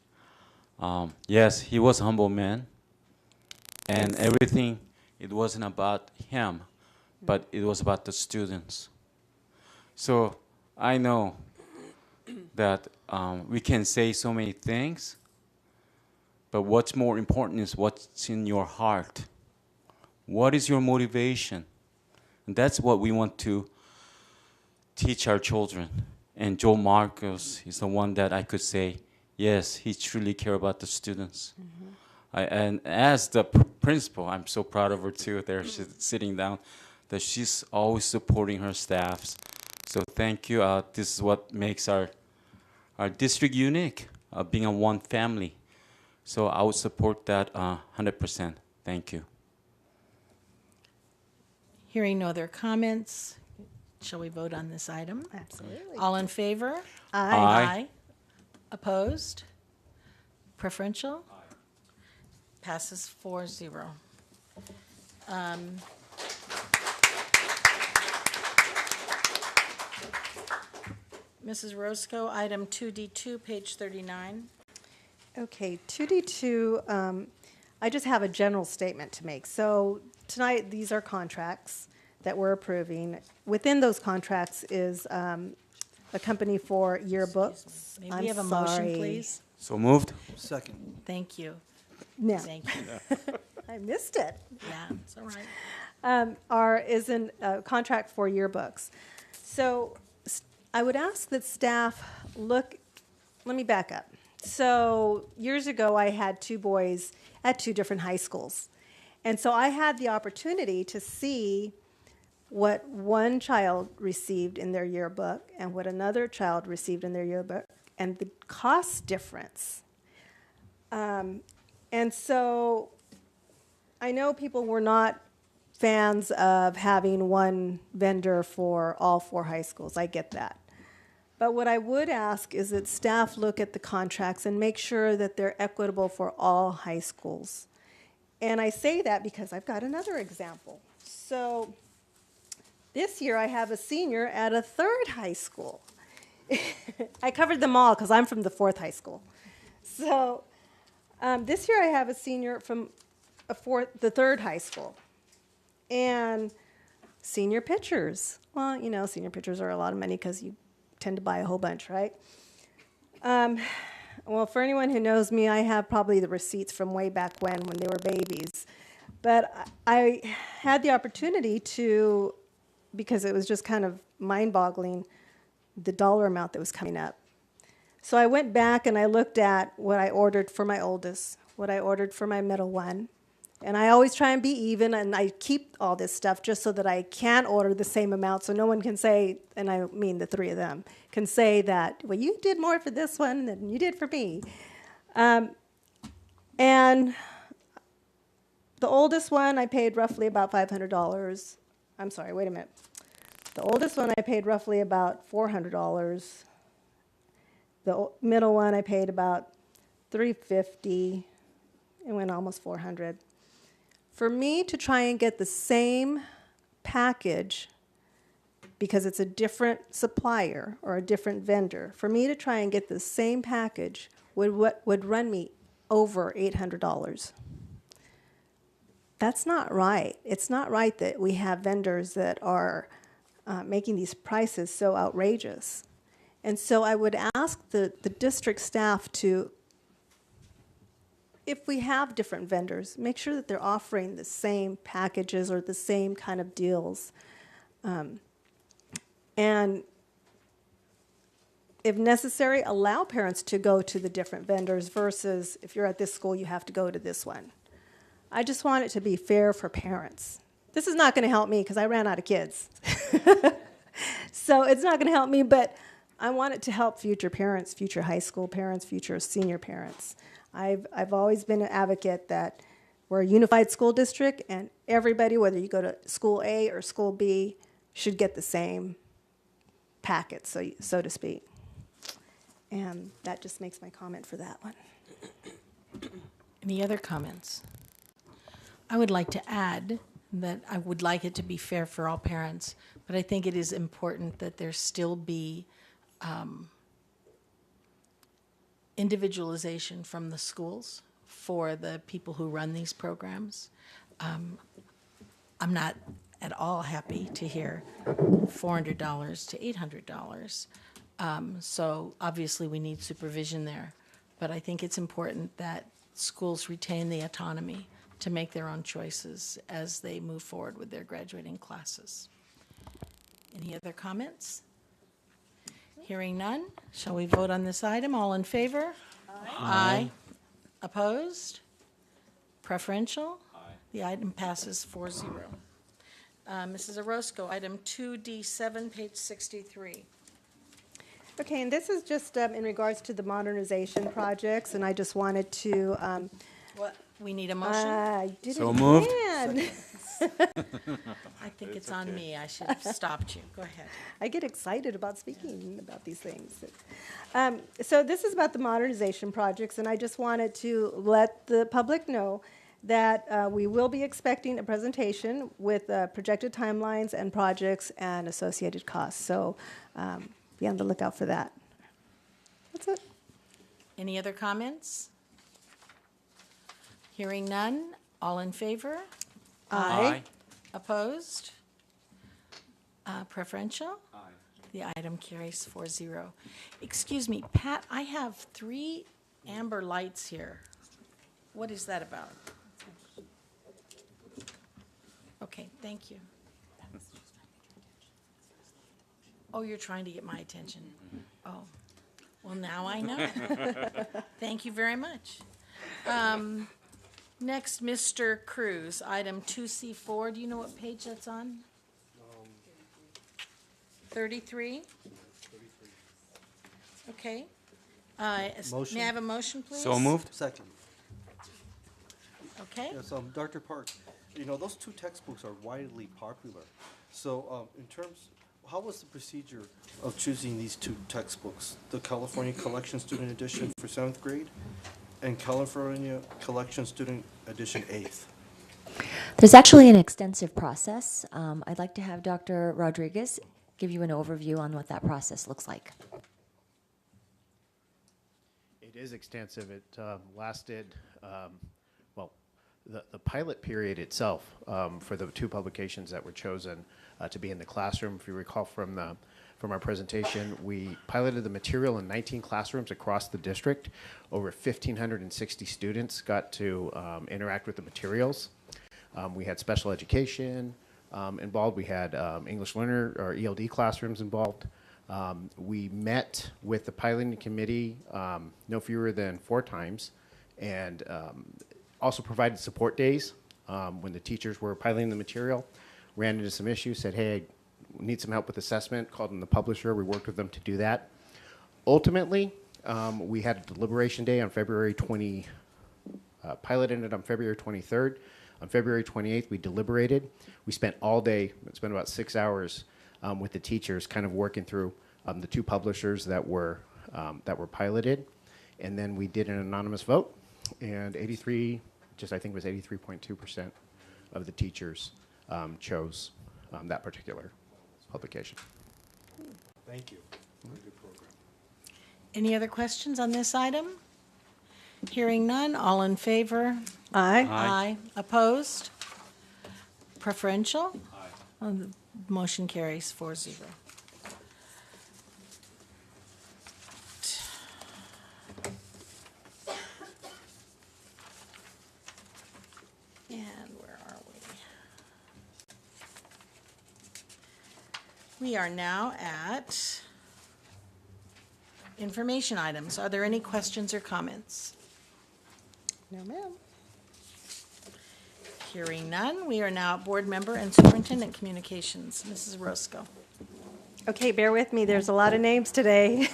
Yes, he was a humble man, and everything, it wasn't about him, but it was about the students. So I know that we can say so many things, but what's more important is what's in your heart. What is your motivation? And that's what we want to teach our children. And Joe Marcos is the one that I could say, yes, he truly cares about the students. And as the principal, I'm so proud of her too. There, she's sitting down, that she's always supporting her staffs. So thank you. This is what makes our district unique, being a one family. So I would support that 100%. Thank you. Hearing no other comments, shall we vote on this item? Absolutely. All in favor? Aye. Aye. Opposed? Preferential? Passes 4-0. Mrs. Roscoe, item 2D2, page 39. Okay, 2D2, I just have a general statement to make. So tonight, these are contracts that we're approving. Within those contracts is a company for yearbooks. May we have a motion, please? So moved. Second. Thank you. No. Thank you. I missed it. Yeah, it's all right. Is a contract for yearbooks. So I would ask that staff look, let me back up. So years ago, I had two boys at two different high schools. And so I had the opportunity to see what one child received in their yearbook and what another child received in their yearbook, and the cost difference. And so I know people were not fans of having one vendor for all four high schools. I get that. But what I would ask is that staff look at the contracts and make sure that they're equitable for all high schools. And I say that because I've got another example. So this year I have a senior at a third high school. I covered them all because I'm from the fourth high school. So this year I have a senior from the third high school. And senior pictures. Well, you know, senior pictures are a lot of money because you tend to buy a whole bunch, right? Well, for anyone who knows me, I have probably the receipts from way back when they were babies. But I had the opportunity to, because it was just kind of mind-boggling, the dollar amount that was coming up. So I went back and I looked at what I ordered for my oldest, what I ordered for my middle one. And I always try and be even, and I keep all this stuff just so that I can order the same amount, so no one can say, and I mean the three of them, can say that, well, you did more for this one than you did for me. And the oldest one, I paid roughly about $500. I'm sorry, wait a minute. The oldest one, I paid roughly about $400. The middle one, I paid about $350. It went almost $400. For me to try and get the same package, because it's a different supplier or a different vendor, for me to try and get the same package would run me over $800. That's not right. It's not right that we have vendors that are making these prices so outrageous. And so I would ask the district staff to if we have different vendors, make sure that they're offering the same packages or the same kind of deals. And if necessary, allow parents to go to the different vendors versus if you're at this school, you have to go to this one. I just want it to be fair for parents. This is not going to help me because I ran out of kids. So it's not going to help me, but I want it to help future parents, future high school parents, future senior parents. I've always been an advocate that we're a unified school district and everybody, whether you go to school A or school B, should get the same packet, so to speak. And that just makes my comment for that one. Any other comments? I would like to add that I would like it to be fair for all parents, but I think it is important that there still be individualization from the schools for the people who run these programs. I'm not at all happy to hear $400 to $800. So obviously we need supervision there, but I think it's important that schools retain the autonomy to make their own choices as they move forward with their graduating classes. Any other comments? Hearing none, shall we vote on this item? All in favor? Aye. Opposed? Preferential? Aye. The item passes 4-0. Mrs. Orozco, item 2D7, page 63. Okay, and this is just in regards to the modernization projects, and I just wanted to. What? We need a motion? I didn't So moved. plan. I think it's on me. I should have stopped you. Go ahead. I get excited about speaking about these things. So this is about the modernization projects, and I just wanted to let the public know that we will be expecting a presentation with projected timelines and projects and associated costs. So be on the lookout for that. That's it. Any other comments? Hearing none, all in favor? Aye. Opposed? Preferential? Aye. The item carries 4-0. Excuse me, Pat, I have 3 amber lights here. What is that about? Okay, thank you. Oh, you're trying to get my attention. Oh, well, now I know. Thank you very much. Next, Mr. Cruz, item 2C4. Do you know what page that's on? 33? Okay. Motion. May I have a motion, please? So moved. Second. Okay. Yes, Dr. Park, you know, those 2 textbooks are widely popular. So in terms, how was the procedure of choosing these 2 textbooks? The California Collection Student Edition for 7th grade and California Collection Student Edition 8th? There's actually an extensive process. I'd like to have Dr. Rodriguez give you an overview on what that process looks like. It is extensive. It lasted, well, the pilot period itself for the 2 publications that were chosen to be in the classroom. If you recall from our presentation, we piloted the material in 19 classrooms across the district. Over 1,560 students got to interact with the materials. We had special education involved. We had English learner or ELD classrooms involved. We met with the piloting committee no fewer than 4 times, and also provided support days when the teachers were piloting the material. Ran into some issues, said, hey, I need some help with assessment, called in the publisher. We worked with them to do that. Ultimately, we had a deliberation day on February 20, pilot ended on February 23rd. On February 28th, we deliberated. We spent all day, spent about 6 hours with the teachers kind of working through the 2 publishers that were piloted. And then we did an anonymous vote, and 83, I think it was 83.2% of the teachers chose that particular publication. Thank you. Good program. Any other questions on this item? Hearing none, all in favor? Aye. Aye. Opposed? Preferential? Aye. The motion carries 4-0. We are now at information items. Are there any questions or comments? No, ma'am. Hearing none, we are now at board member and superintendent communications. Mrs. Roscoe. Okay, bear with me, there's a lot of names today.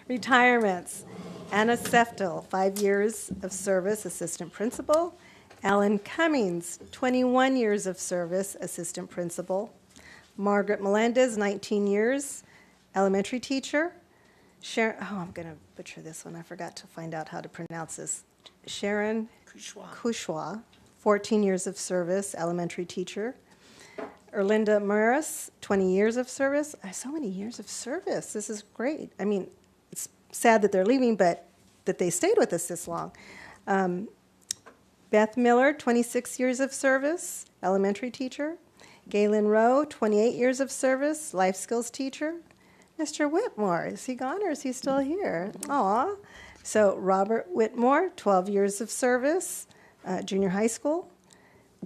Retirements. Anna Seftel, 5 years of service, assistant principal. Alan Cummings, 21 years of service, assistant principal. Margaret Melendez, 19 years, elementary teacher. I'm going to butcher this one. I forgot to find out how to pronounce this. Sharon Kushwa, 14 years of service, elementary teacher. Erlinda Morris, 20 years of service. So many years of service. This is great. I mean, it's sad that they're leaving, but that they stayed with us this long. Beth Miller, 26 years of service, elementary teacher. Galen Rowe, 28 years of service, life skills teacher. Mr. Whitmore, is he gone or is he still here? Aw. So Robert Whitmore, 12 years of service, junior high school.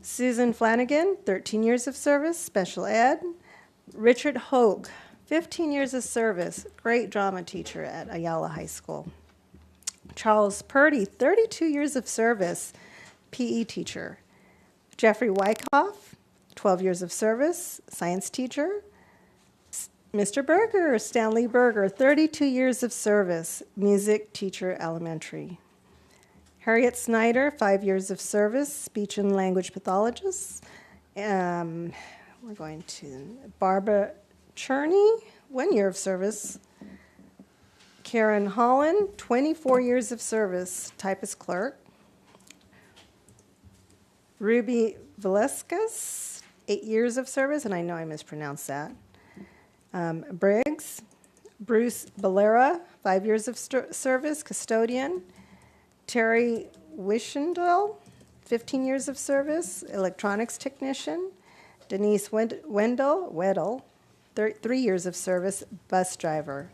Susan Flanagan, 13 years of service, special ed. Richard Hogue, 15 years of service, great drama teacher at Ayala High School. Charles Purdy, 32 years of service, PE teacher. Jeffrey Wyckoff, 12 years of service, science teacher. Mr. Berger, Stanley Berger, 32 years of service, music teacher, elementary. Harriet Snyder, 5 years of service, speech and language pathologist. We're going to Barbara Cherney, 1 year of service. Karen Holland, 24 years of service, typist clerk. Ruby Velasquez, 8 years of service, and I know I mispronounced that. Briggs, Bruce Valera, 5 years of service, custodian. Terry Wishendell, 15 years of service, electronics technician. Denise Weddle, 3 years of service, bus driver.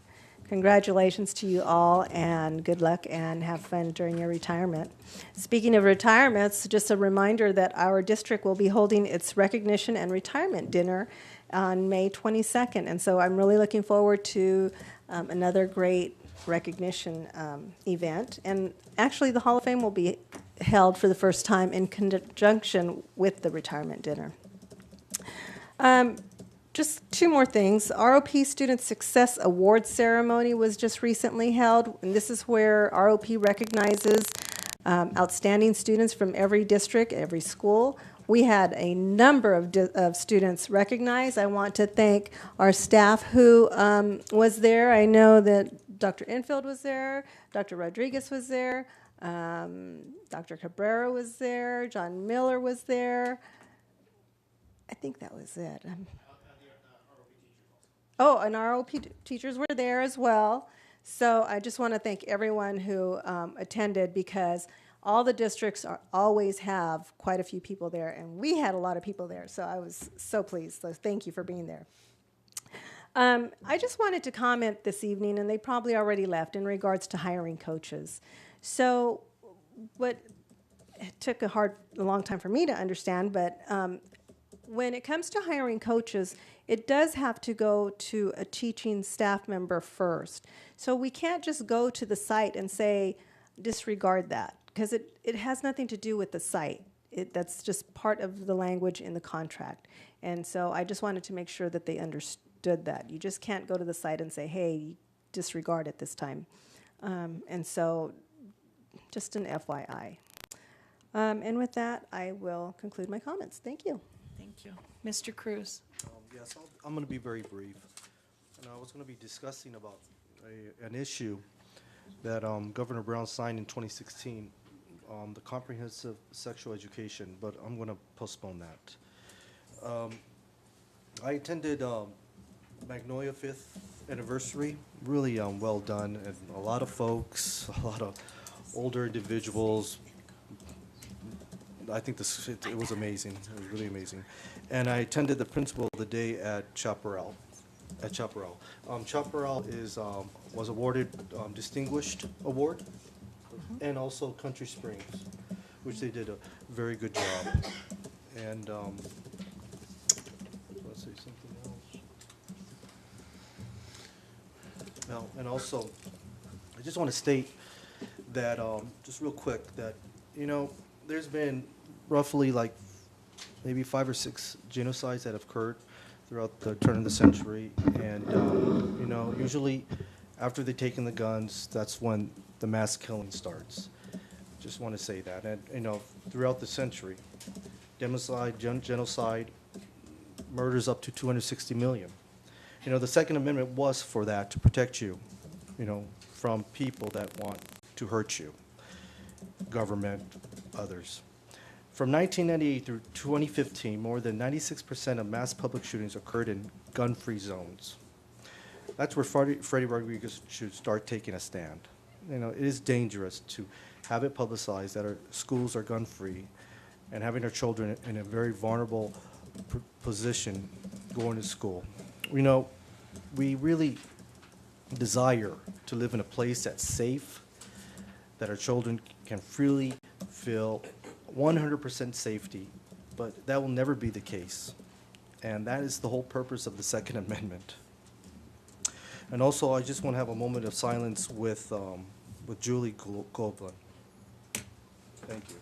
Congratulations to you all, and good luck, and have fun during your retirement. Speaking of retirements, just a reminder that our district will be holding its recognition and retirement dinner on May 22nd, and so I'm really looking forward to another great recognition event. And actually, the Hall of Fame will be held for the first time in conjunction with the retirement dinner. Just two more things. ROP Student Success Award Ceremony was just recently held, and this is where ROP recognizes outstanding students from every district, every school. We had a number of students recognized. I want to thank our staff who was there. I know that Dr. Enfield was there, Dr. Rodriguez was there, Dr. Cabrera was there, John Miller was there. I think that was it. Oh, and ROP teachers were there as well. So I just want to thank everyone who attended, because all the districts always have quite a few people there, and we had a lot of people there, so I was so pleased. So thank you for being there. I just wanted to comment this evening, and they probably already left, in regards to hiring coaches. So what it took a long time for me to understand, but when it comes to hiring coaches, it does have to go to a teaching staff member first. So we can't just go to the site and say, disregard that, because it has nothing to do with the site. That's just part of the language in the contract. And so I just wanted to make sure that they understood that. You just can't go to the site and say, hey, disregard it this time. And so just an FYI. And with that, I will conclude my comments. Thank you. Thank you. Mr. Cruz. Yes, I'm going to be very brief. And I was going to be discussing about an issue that Governor Brown signed in 2016, the comprehensive sexual education, but I'm going to postpone that. I attended Magnolia 5th anniversary, really well done, and a lot of folks, a lot of older individuals. I think it was amazing. It was really amazing. And I attended the principal of the day at Chaparral. Chaparral was awarded Distinguished Award, and also Country Springs, which they did a very good job. And let's see something else. Now, and also, I just want to state that, just real quick, that, there's been roughly like maybe 5 or 6 genocides that have occurred throughout the turn of the century. And, usually after they've taken the guns, that's when the mass killing starts. Just want to say that. And, throughout the century, genocide, murders up to 260 million. The Second Amendment was for that, to protect you, from people that want to hurt you, government, others. From 1998 through 2015, more than 96% of mass public shootings occurred in gun-free zones. That's where Freddie Rodriguez should start taking a stand. It is dangerous to have it publicized that our schools are gun-free and having our children in a very vulnerable position going to school. We really desire to live in a place that's safe, that our children can freely feel 100% safety, but that will never be the case. And that is the whole purpose of the Second Amendment. And also, I just want to have a moment of silence with Julie Goldblum. Thank you.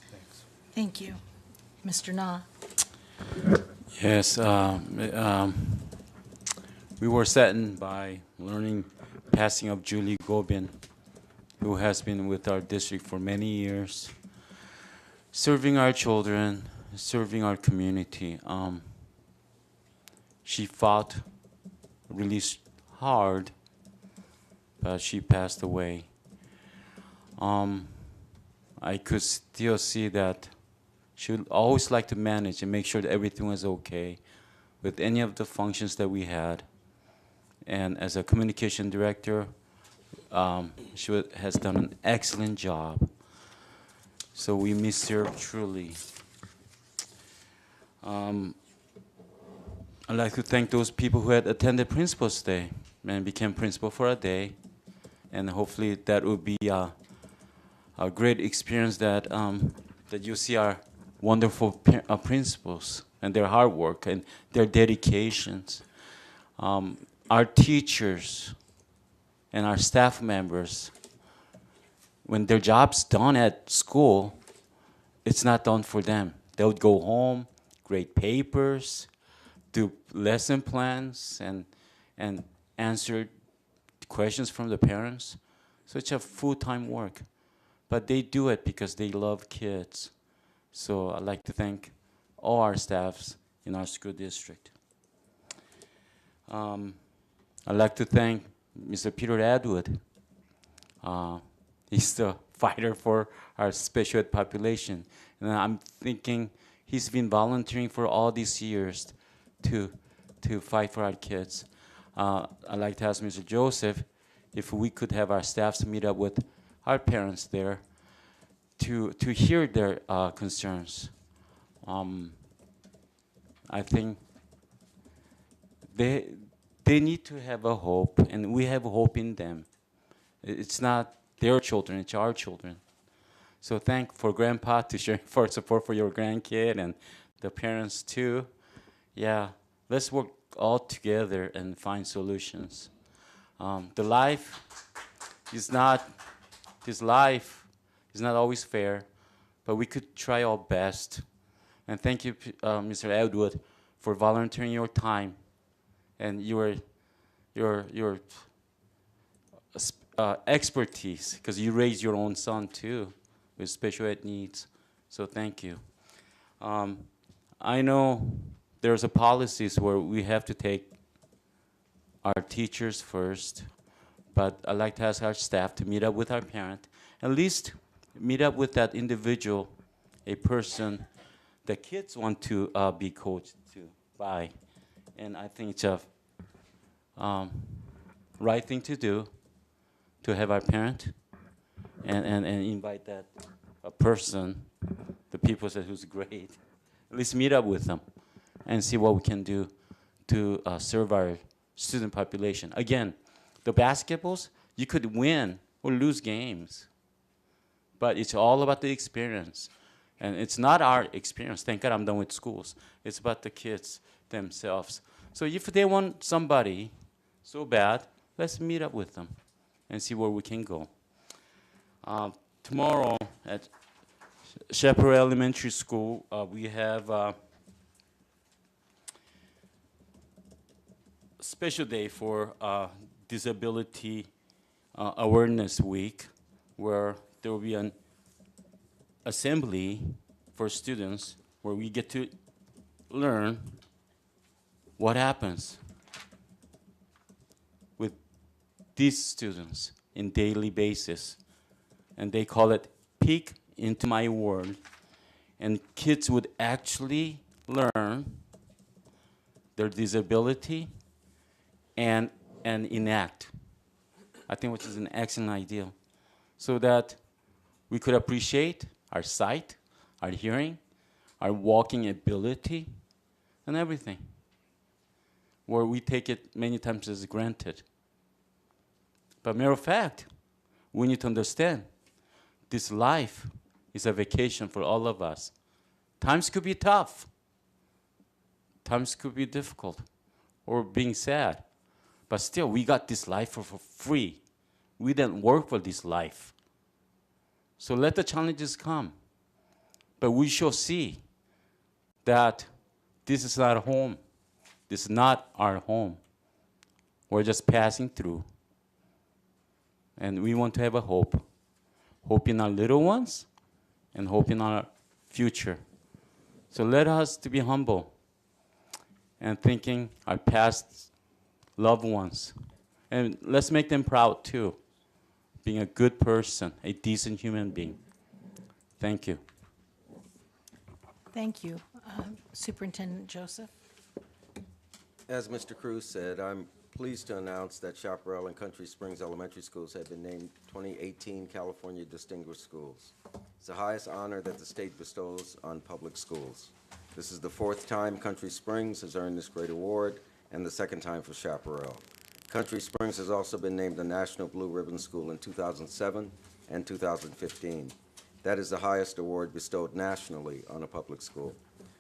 Thanks. Thank you. Mr. Na. Yes, we were saddened by learning passing of Julie Gobin, who has been with our district for many years, serving our children, serving our community. She fought really hard, but she passed away. I could still see that she would always like to manage and make sure that everything was okay with any of the functions that we had. And as a communication director, she has done an excellent job. So we miss her truly. I'd like to thank those people who had attended Principal's Day and became principal for a day. And hopefully that will be a great experience that you see our wonderful principals and their hard work and their dedications. Our teachers and our staff members, when their job's done at school, it's not done for them. They would go home, grade papers, do lesson plans, and answer questions from the parents. So it's a full-time work. But they do it because they love kids. So I'd like to thank all our staffs in our school district. I'd like to thank Mr. Peter Atwood. He's the fighter for our special ed population. And I'm thinking he's been volunteering for all these years to fight for our kids. I'd like to ask Mr. Joseph if we could have our staffs meet up with our parents there to hear their concerns. I think they need to have a hope, and we have hope in them. It's not their children, it's our children. So thank for Grandpa to share for support for your grandkid and the parents too. Yeah, let's work all together and find solutions. This life is not always fair, but we could try our best. And thank you, Mr. Edwood, for volunteering your time and your expertise, because you raised your own son too with special ed needs. So thank you. I know there's a policies where we have to take our teachers first, but I'd like to ask our staff to meet up with our parent, at least meet up with that individual, a person that kids want to be coached by. And I think it's a right thing to do, to have our parent and invite that person, the people that who's great, at least meet up with them and see what we can do to serve our student population. Again, the basketballs, you could win or lose games, but it's all about the experience. And it's not our experience. Thank God I'm done with schools. It's about the kids themselves. So if they want somebody so bad, let's meet up with them and see where we can go. Tomorrow at Chaparral Elementary School, we have a special day for Disability Awareness Week, where there will be an assembly for students where we get to learn what happens with these students in daily basis. And they call it Peek into My World. And kids would actually learn their disability and enact. I think which is an excellent idea. So that we could appreciate our sight, our hearing, our walking ability, and everything, where we take it many times as granted. But matter of fact, we need to understand this life is a vacation for all of us. Times could be tough. Times could be difficult or being sad. But still, we got this life for free. We didn't work for this life. So let the challenges come. But we shall see that this is not home. This is not our home. We're just passing through. And we want to have a hope. Hope in our little ones and hope in our future. So let us to be humble and thinking our past loved ones. And let's make them proud too. Being a good person, a decent human being. Thank you. Thank you. Superintendent Joseph. As Mr. Cruz said, I'm pleased to announce that Chaparral and Country Springs Elementary Schools have been named 2018 California Distinguished Schools. It's the highest honor that the state bestows on public schools. This is the 4th time Country Springs has earned this great award and the 2nd time for Chaparral. Country Springs has also been named a National Blue Ribbon School in 2007 and 2015. That is the highest award bestowed nationally on a public school.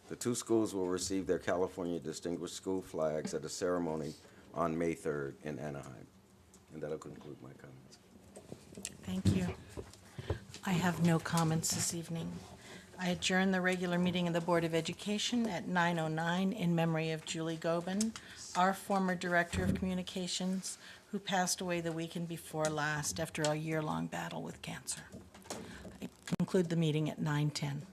The 2 schools will receive their California Distinguished School flags at a ceremony on May 3rd in Anaheim. And that'll conclude my comments. Thank you. I have no comments this evening. I adjourn the regular meeting of the Board of Education at 9:09 in memory of Julie Gobin, our former Director of Communications, who passed away the weekend before last after a year-long battle with cancer. I conclude the meeting at 9:10.